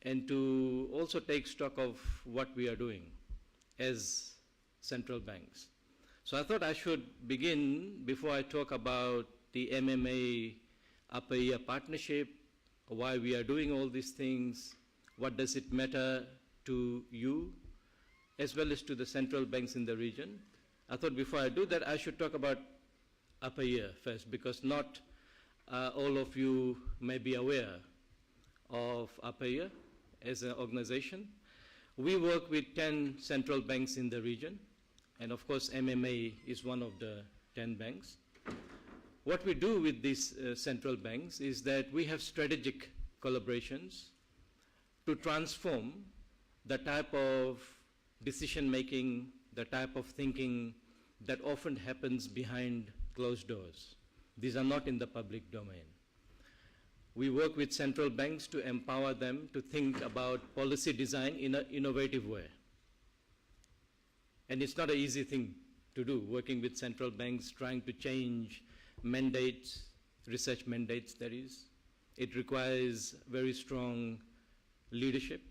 and to also take stock of what we are doing as central banks. So I thought I should begin, before I talk about the MMA APAIR partnership, why we are doing all these things, what does it matter to you, as well as to the central banks in the region. I thought before I do that, I should talk about APAIR first, because not all of you may be aware of APAIR. as an organization. We work with 10 central banks in the region, and of course MMA is one of the 10 banks. What we do with these central banks is that we have strategic collaborations to transform the type of decision-making, the type of thinking that often happens behind closed doors. These are not in the public domain. We work with central banks to empower them to think about policy design in an innovative way. And it's not an easy thing to do, working with central banks, trying to change mandates, research mandates that is. It requires very strong leadership.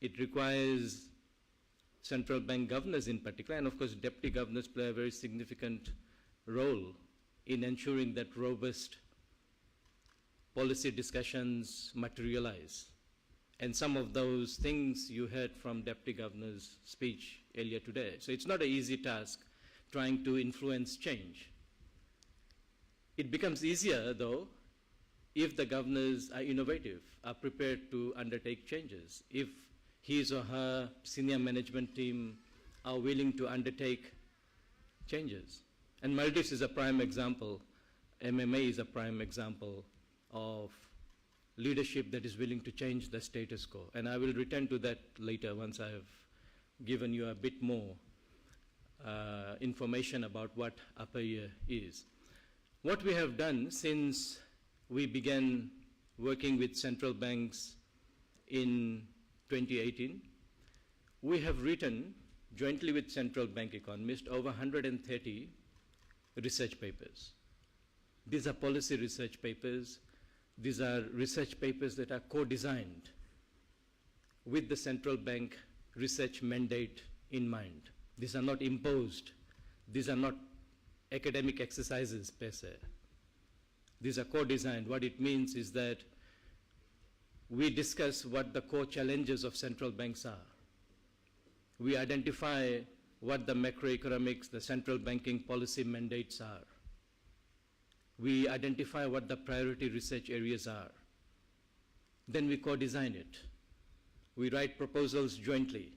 It requires central bank governors in particular, and of course deputy governors play a very significant role in ensuring that robust policy discussions materialize. And some of those things you heard from Deputy Governor's speech earlier today. So it's not an easy task trying to influence change. It becomes easier, though, if the governors are innovative, are prepared to undertake changes, if his or her senior management team are willing to undertake changes. And Maldives is a prime example. MMA is a prime example of leadership that is willing to change the status quo. And I will return to that later once I have given you a bit more information about what Upper Year is. What we have done since we began working with central banks in 2018, we have written, jointly with central bank economists, over 130 research papers. These are policy research papers. These are research papers that are co-designed with the central bank research mandate in mind. These are not imposed. These are not academic exercises per se. These are co-designed. What it means is that we discuss what the core challenges of central banks are. We identify what the macroeconomics, the central banking policy mandates are. We identify what the priority research areas are. Then we co-design it. We write proposals jointly.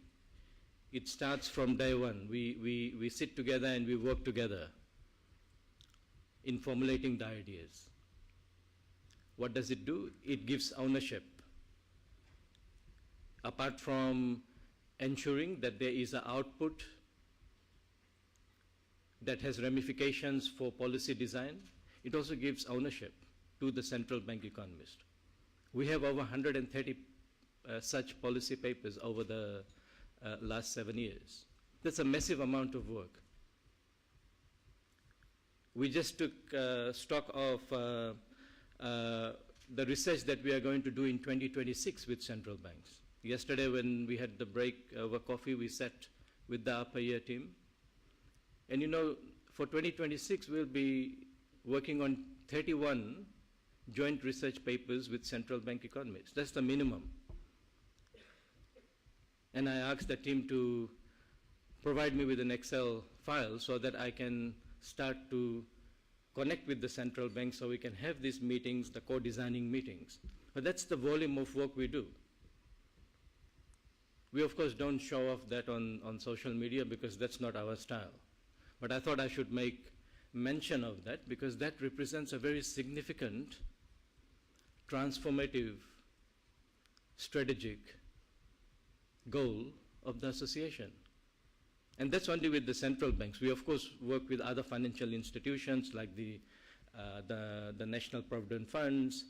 It starts from day one. We sit together and we work together in formulating the ideas. What does it do? It gives ownership. Apart from ensuring that there is an output that has ramifications for policy design, it also gives ownership to the central bank economist. We have over 130 such policy papers over the last 7 years. That's a massive amount of work. We just took stock of the research that we are going to do in 2026 with central banks. Yesterday when we had the break over coffee, we sat with the Upper Year team. And you know, for 2026, we'll be working on 31 joint research papers with central bank economists. That's the minimum. And I asked the team to provide me with an Excel file so that I can start to connect with the central bank so we can have these meetings, the co-designing meetings. But that's the volume of work we do. We, of course, don't show off that on social media because that's not our style. But I thought I should make mention of that because that represents a very significant, transformative, strategic goal of the association. And that's only with the central banks. We, of course, work with other financial institutions like the National Provident Funds,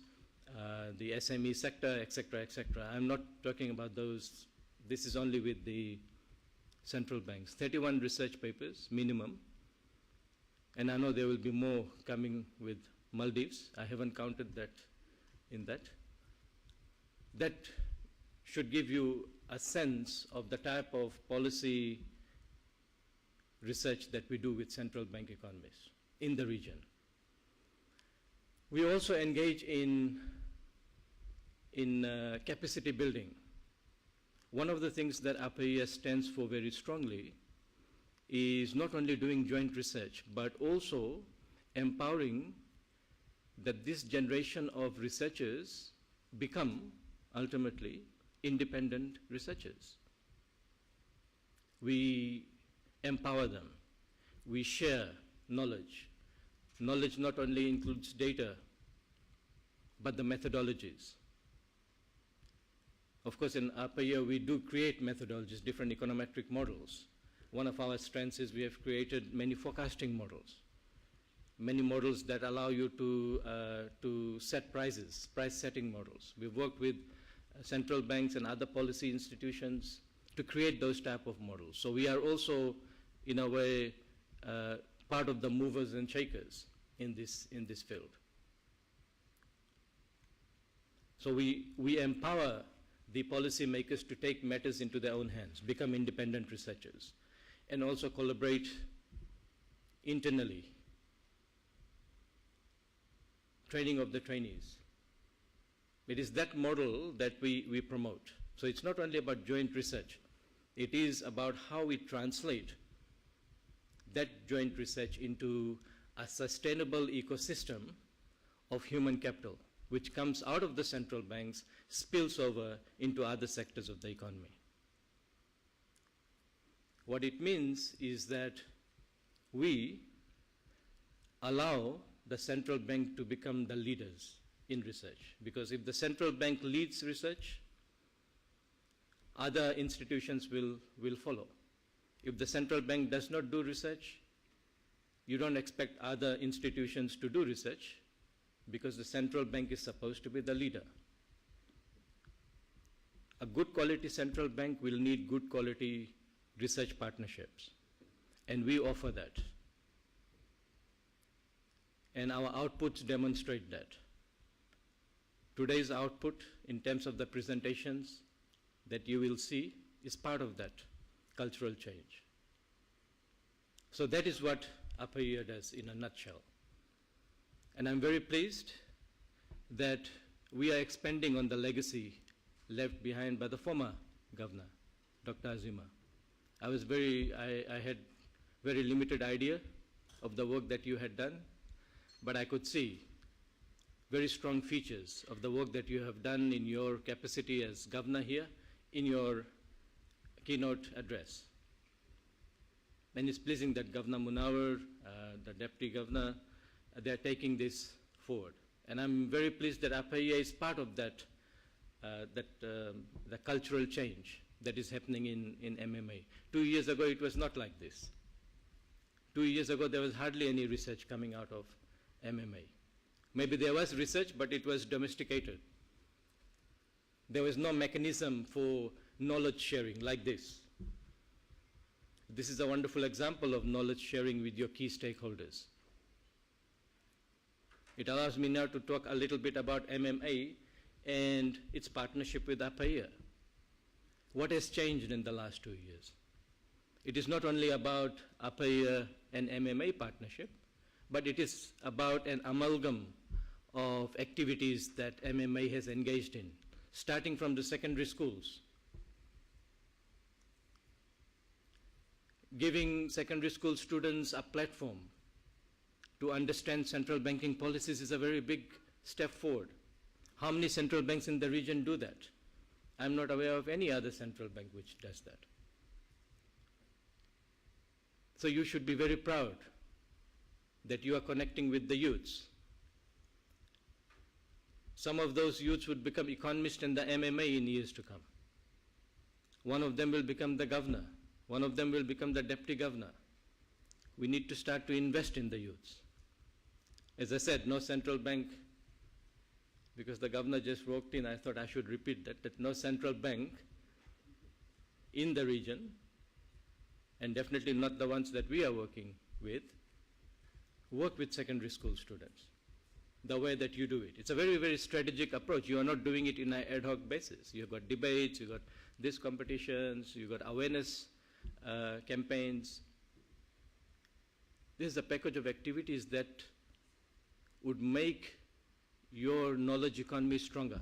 the SME sector, etc., etc. I'm not talking about those. This is only with the central banks. 31 research papers, minimum. And I know there will be more coming with Maldives. I haven't counted that in that. That should give you a sense of the type of policy research that we do with central bank economists in the region. We also engage in capacity building. One of the things that APEA stands for very strongly is not only doing joint research, but also empowering that this generation of researchers become ultimately independent researchers. We empower them. We share knowledge. Knowledge not only includes data, but the methodologies. Of course, in APAIA, we do create methodologies, different econometric models. One of our strengths is we have created many forecasting models, many models that allow you to set prices, price-setting models. We've worked with central banks and other policy institutions to create those type of models. So we are also, in a way, part of the movers and shakers in this field. So we empower the policymakers to take matters into their own hands, become independent researchers, and also collaborate internally. Training of the trainees. It is that model that we promote. So it's not only about joint research. It is about how we translate that joint research into a sustainable ecosystem of human capital, which comes out of the central banks, spills over into other sectors of the economy. What it means is that we allow the central bank to become the leaders in research. Because if the central bank leads research, other institutions will follow. If the central bank does not do research, you don't expect other institutions to do research, because the central bank is supposed to be the leader. A good quality central bank will need good quality research partnerships, and we offer that. And our outputs demonstrate that. Today's output, in terms of the presentations that you will see, is part of that cultural change. So that is what APAIA does in a nutshell. And I'm very pleased that we are expanding on the legacy left behind by the former governor, Dr. Azima. I had very limited idea of the work that you had done, but I could see very strong features of the work that you have done in your capacity as governor here in your keynote address. And it's pleasing that Governor Munawar, the deputy governor, they're taking this forward. And I'm very pleased that APAIA is part of that, the cultural change that is happening in MMA. 2 years ago, it was not like this. 2 years ago, there was hardly any research coming out of MMA. Maybe there was research, but it was domesticated. There was no mechanism for knowledge sharing like this. This is a wonderful example of knowledge sharing with your key stakeholders. It allows me now to talk a little bit about MMA and its partnership with APAIA. What has changed in the last 2 years? It is not only about APAIA and MMA partnership, but it is about an amalgam of activities that MMA has engaged in, starting from the secondary schools. Giving secondary school students a platform to understand central banking policies is a very big step forward. How many central banks in the region do that? I'm not aware of any other central bank which does that. So you should be very proud that you are connecting with the youths. Some of those youths would become economists in the MMA in years to come. One of them will become the governor. One of them will become the deputy governor. We need to start to invest in the youths. As I said, no central bank, because the governor just walked in, I thought I should repeat that no central bank in the region, and definitely not the ones that we are working with, work with secondary school students the way that you do it. It's a very, very strategic approach. You are not doing it in an ad hoc basis. You've got debates, you've got these competitions, you've got awareness campaigns. This is a package of activities that would make your knowledge economy stronger.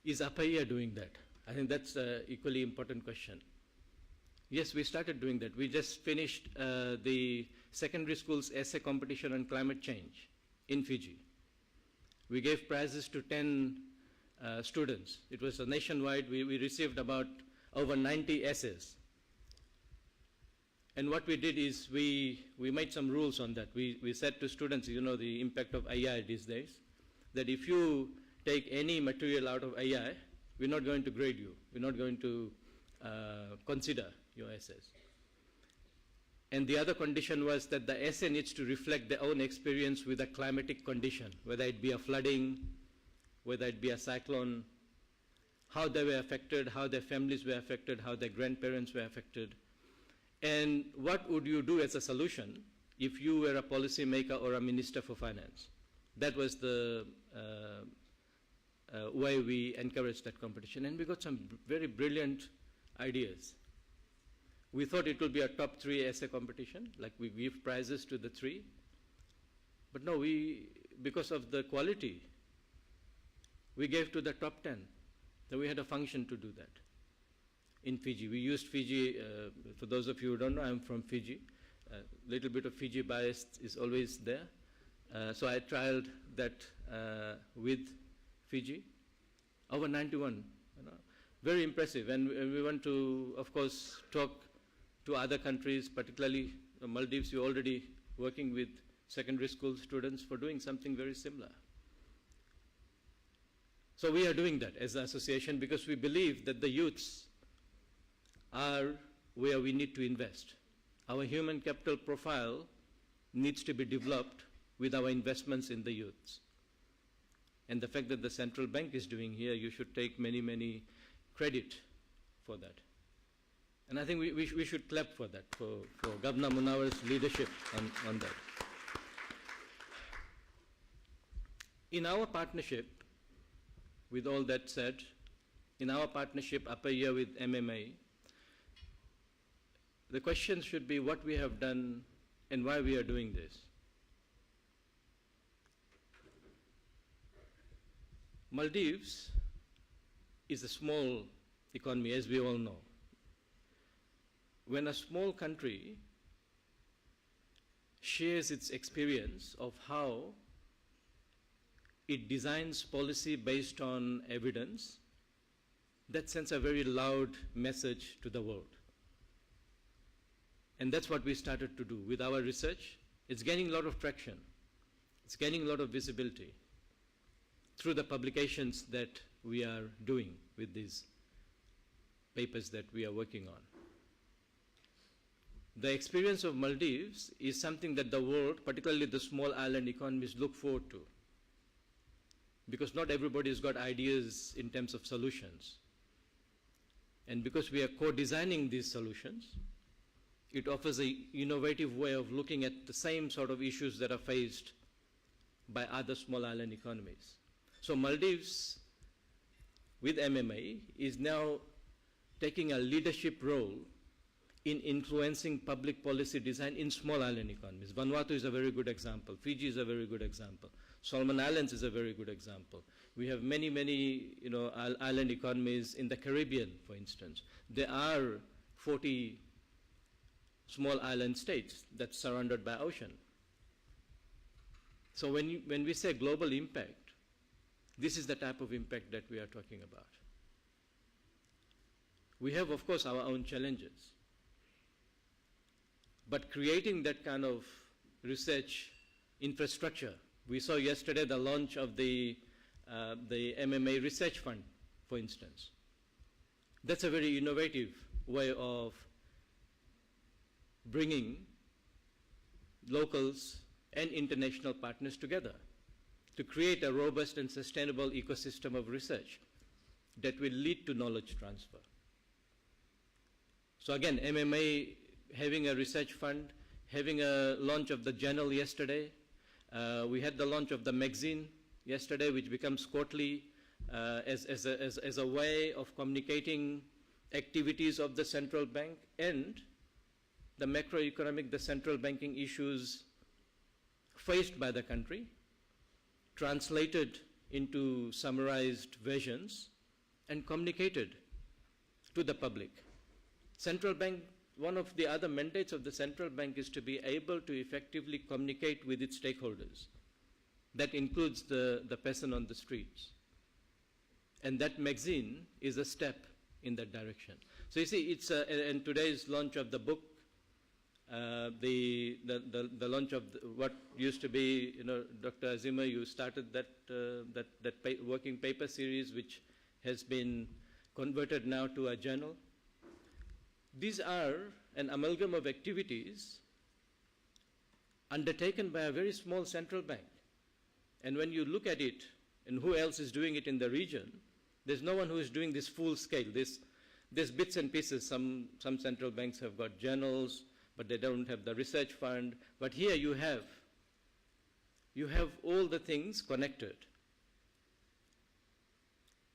Is APAIA doing that? I think that's an equally important question. Yes, we started doing that. We just finished the secondary school's essay competition on climate change in Fiji. We gave prizes to 10 students. It was nationwide. We received about over 90 essays. And what we did is we made some rules on that. We said to students, you know, the impact of AI these days, that if you take any material out of AI, we're not going to grade you. We're not going to consider your essays. And the other condition was that the essay needs to reflect their own experience with a climatic condition, whether it be a flooding, whether it be a cyclone, how they were affected, how their families were affected, how their grandparents were affected. And what would you do as a solution if you were a policymaker or a minister for finance? That was the way we encouraged that competition. And we got some very brilliant ideas. We thought it would be a top 3 essay competition, like we give prizes to the 3. But no, because of the quality, we gave to the top 10. So we had a function to do that in Fiji. We used Fiji, for those of you who don't know, I'm from Fiji. A little bit of Fiji bias is always there. So I trialed that with Fiji. Over 91, you know, very impressive. And we want to, of course, talk to other countries, particularly the Maldives. You're already working with secondary school students for doing something very similar. So we are doing that as an association because we believe that the youths are where we need to invest. Our human capital profile needs to be developed with our investments in the youths. And the fact that the central bank is doing here, you should take many, many credit for that. And I think we should clap for that, for Governor Munawar's leadership on that. In our partnership, with all that said, in our partnership up a year with MMA, the question should be what we have done and why we are doing this. Maldives is a small economy, as we all know. When a small country shares its experience of how it designs policy based on evidence, that sends a very loud message to the world. And that's what we started to do with our research. It's gaining a lot of traction. It's gaining a lot of visibility through the publications that we are doing with these papers that we are working on. The experience of Maldives is something that the world, particularly the small island economies, look forward to. Because not everybody's got ideas in terms of solutions. And because we are co-designing these solutions, it offers an innovative way of looking at the same sort of issues that are faced by other small island economies. So Maldives, with MMA, is now taking a leadership role in influencing public policy design in small island economies. Vanuatu is a very good example. Fiji is a very good example. Solomon Islands is a very good example. We have many, many island economies in the Caribbean, for instance. There are 40 small island states that's surrounded by ocean. So when we say global impact, this is the type of impact that we are talking about. We have, of course, our own challenges. But creating that kind of research infrastructure, we saw yesterday the launch of the MMA Research Fund, for instance. That's a very innovative way of bringing locals and international partners together to create a robust and sustainable ecosystem of research that will lead to knowledge transfer. So again, MMA having a research fund, having a launch of the journal yesterday. We had the launch of the magazine yesterday, which becomes quarterly as a way of communicating activities of the central bank and the macroeconomic, the central banking issues faced by the country, translated into summarized versions and communicated to the public. Central bank, one of the other mandates of the central bank is to be able to effectively communicate with its stakeholders. That includes the person on the streets. And that magazine is a step in that direction. So you see, it's and today's launch of the book, the launch of what used to be, Dr. Azima, you started that working paper series, which has been converted now to a journal. These are an amalgam of activities undertaken by a very small central bank. And when you look at it, and who else is doing it in the region, there's no one who is doing this full scale. There's bits and pieces. Some central banks have got journals, but they don't have the research fund. But here you have all the things connected.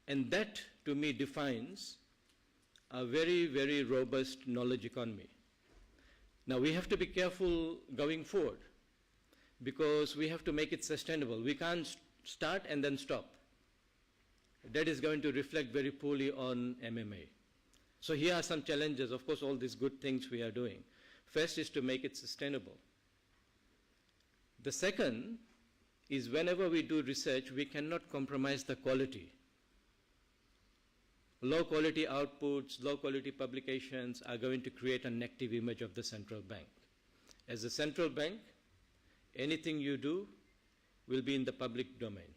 And that, to me, defines a very, very robust knowledge economy. Now, we have to be careful going forward, because we have to make it sustainable. We can't start and then stop. That is going to reflect very poorly on MMA. So here are some challenges. Of course, all these good things we are doing. First is to make it sustainable. The second is, whenever we do research, we cannot compromise the quality. Low quality outputs, low quality publications are going to create a negative image of the central bank. As a central bank, anything you do will be in the public domain.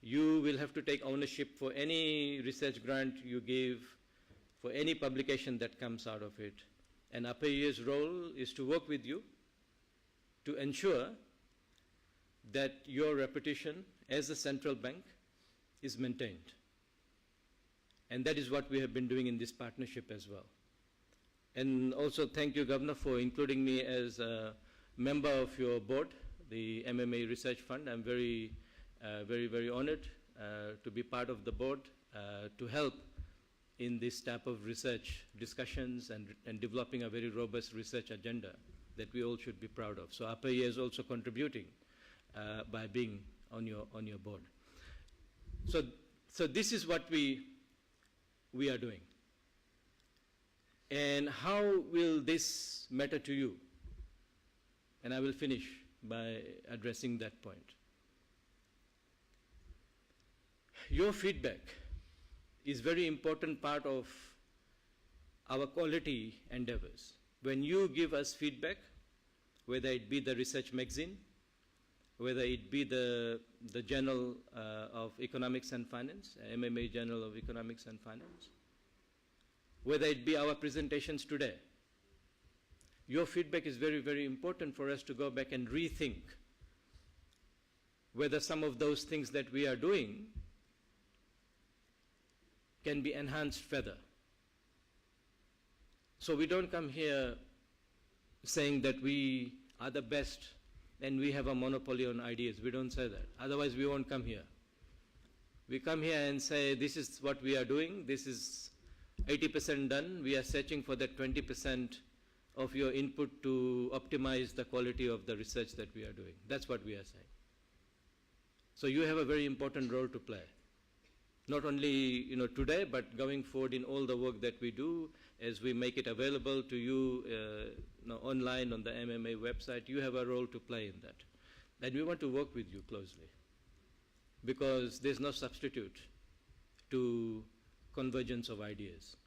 You will have to take ownership for any research grant you give, for any publication that comes out of it. And APA's role is to work with you to ensure that your reputation as a central bank is maintained. And that is what we have been doing in this partnership as well. And also thank you, Governor, for including me as a member of your board, the MMA Research Fund. I'm very, very honored to be part of the board, to help in this type of research discussions and developing a very robust research agenda that we all should be proud of. So APA is also contributing by being on your board. So this is what we are doing. And how will this matter to you? And I will finish by addressing that point. Your feedback is very important part of our quality endeavors. When you give us feedback, whether it be the research magazine, whether it be the Journal of Economics and Finance, MMA Journal of Economics and Finance, whether it be our presentations today, your feedback is very, very important for us to go back and rethink whether some of those things that we are doing can be enhanced further. So we don't come here saying that we are the best and we have a monopoly on ideas. We don't say that. Otherwise, we won't come here. We come here and say, this is what we are doing. This is 80% done. We are searching for that 20% of your input to optimize the quality of the research that we are doing. That's what we are saying. So you have a very important role to play. Not only today, but going forward in all the work that we do, as we make it available to you, online on the MMA website, you have a role to play in that. And we want to work with you closely, because there's no substitute to convergence of ideas.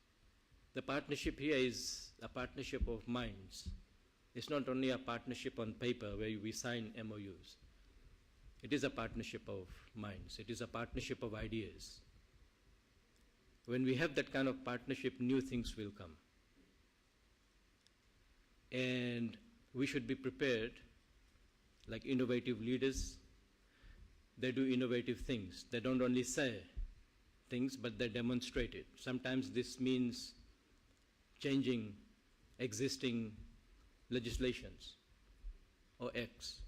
The partnership here is a partnership of minds. It's not only a partnership on paper where we sign MOUs. It is a partnership of minds. It is a partnership of ideas. When we have that kind of partnership, new things will come. And we should be prepared, like innovative leaders. They do innovative things. They don't only say things, but they demonstrate it. Sometimes this means changing existing legislations or acts.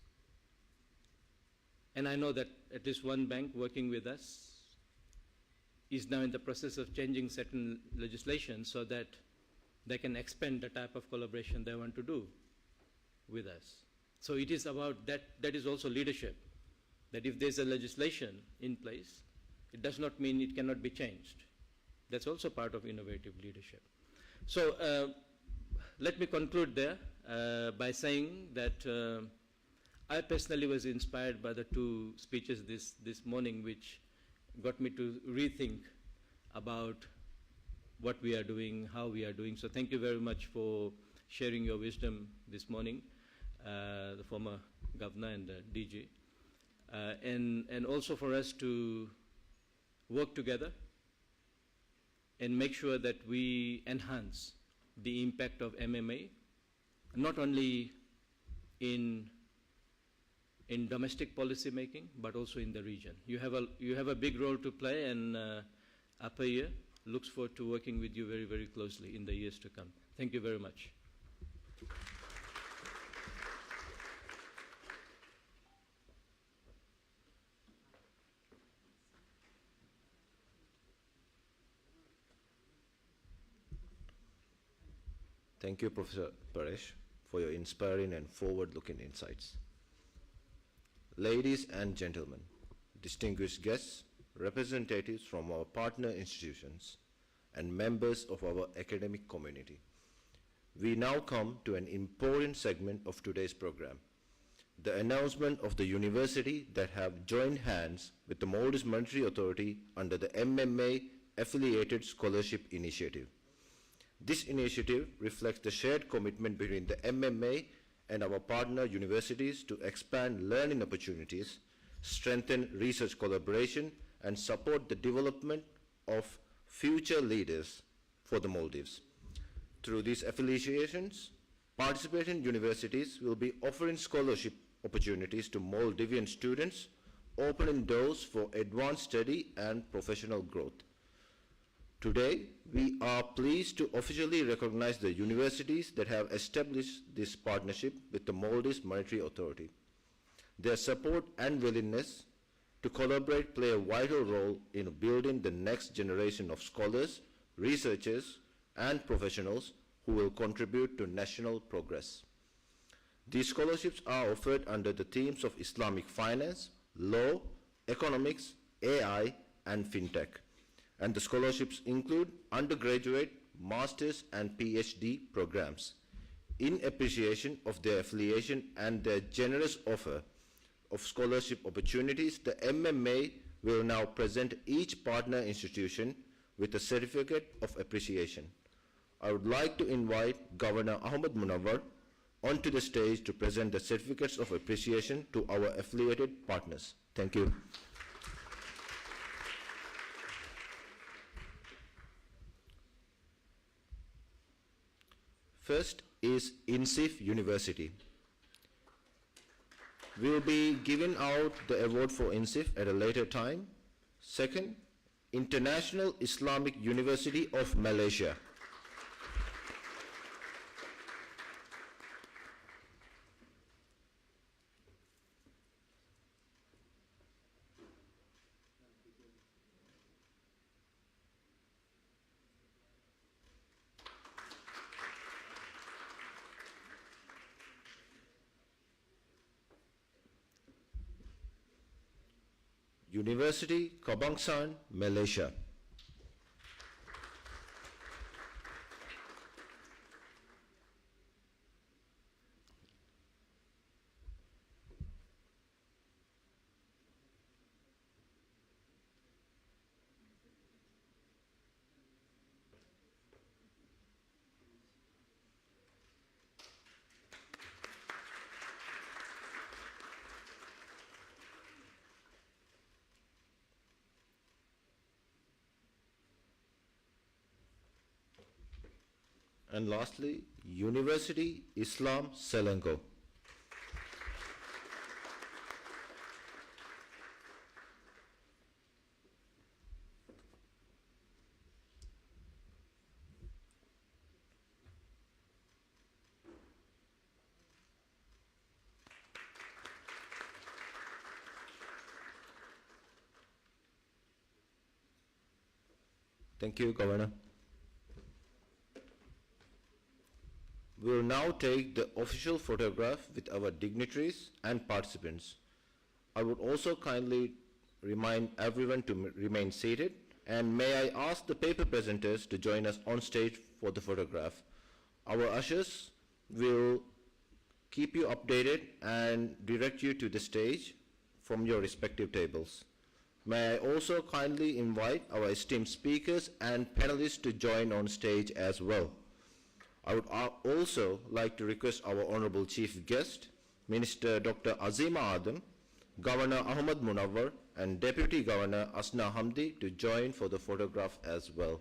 And I know that at least one bank working with us is now in the process of changing certain legislation so that they can expand the type of collaboration they want to do with us. So it is about that. That is also leadership. That if there's a legislation in place, it does not mean it cannot be changed. That's also part of innovative leadership. So let me conclude there by saying that I personally was inspired by the two speeches this morning, which got me to rethink about what we are doing, how we are doing. So thank you very much for sharing your wisdom this morning, the former governor and the DG. And also for us to work together and make sure that we enhance the impact of MMA, not only in domestic policy making, but also in the region. You have a big role to play, and Upper Ear looks forward to working with you very, very closely in the years to come. Thank you very much. Thank you, Professor Paresh, for your inspiring and forward-looking insights. Ladies and gentlemen, distinguished guests, representatives from our partner institutions, and members of our academic community, we now come to an important segment of today's program, the announcement of the university that have joined hands with the Maldives Monetary Authority under the MMA Affiliated Scholarship Initiative. This initiative reflects the shared commitment between the MMA and our partner universities to expand learning opportunities, strengthen research collaboration, and support the development of future leaders for the Maldives. Through these affiliations, participating universities will be offering scholarship opportunities to Maldivian students, opening doors for advanced study and professional growth. Today, we are pleased to officially recognize the universities that have established this partnership with the Maldives Monetary Authority. Their support and willingness to collaborate play a vital role in building the next generation of scholars, researchers, and professionals who will contribute to national progress. These scholarships are offered under the themes of Islamic finance, law, economics, AI, and fintech. And the scholarships include undergraduate, master's, and PhD programs. In appreciation of their affiliation and their generous offer of scholarship opportunities, the MMA will now present each partner institution with a certificate of appreciation. I would like to invite Governor Ahmed Munawar onto the stage to present the certificates of appreciation to our affiliated partners. Thank you. First is INSIF University. We will be giving out the award for INSIF at a later time. Second, International Islamic University of Malaysia. University Kebangsaan, Malaysia. And lastly, University Islam Selangor. Thank you, Governor. We will now take the official photograph with our dignitaries and participants. I would also kindly remind everyone to remain seated, and may I ask the paper presenters to join us on stage for the photograph. Our ushers will keep you updated and direct you to the stage from your respective tables. May I also kindly invite our esteemed speakers and panelists to join on stage as well. I would also like to request our Honorable Chief Guest, Minister Dr. Azima Adam, Governor Ahmad Munawar, and Deputy Governor Asna Hamdi to join for the photograph as well.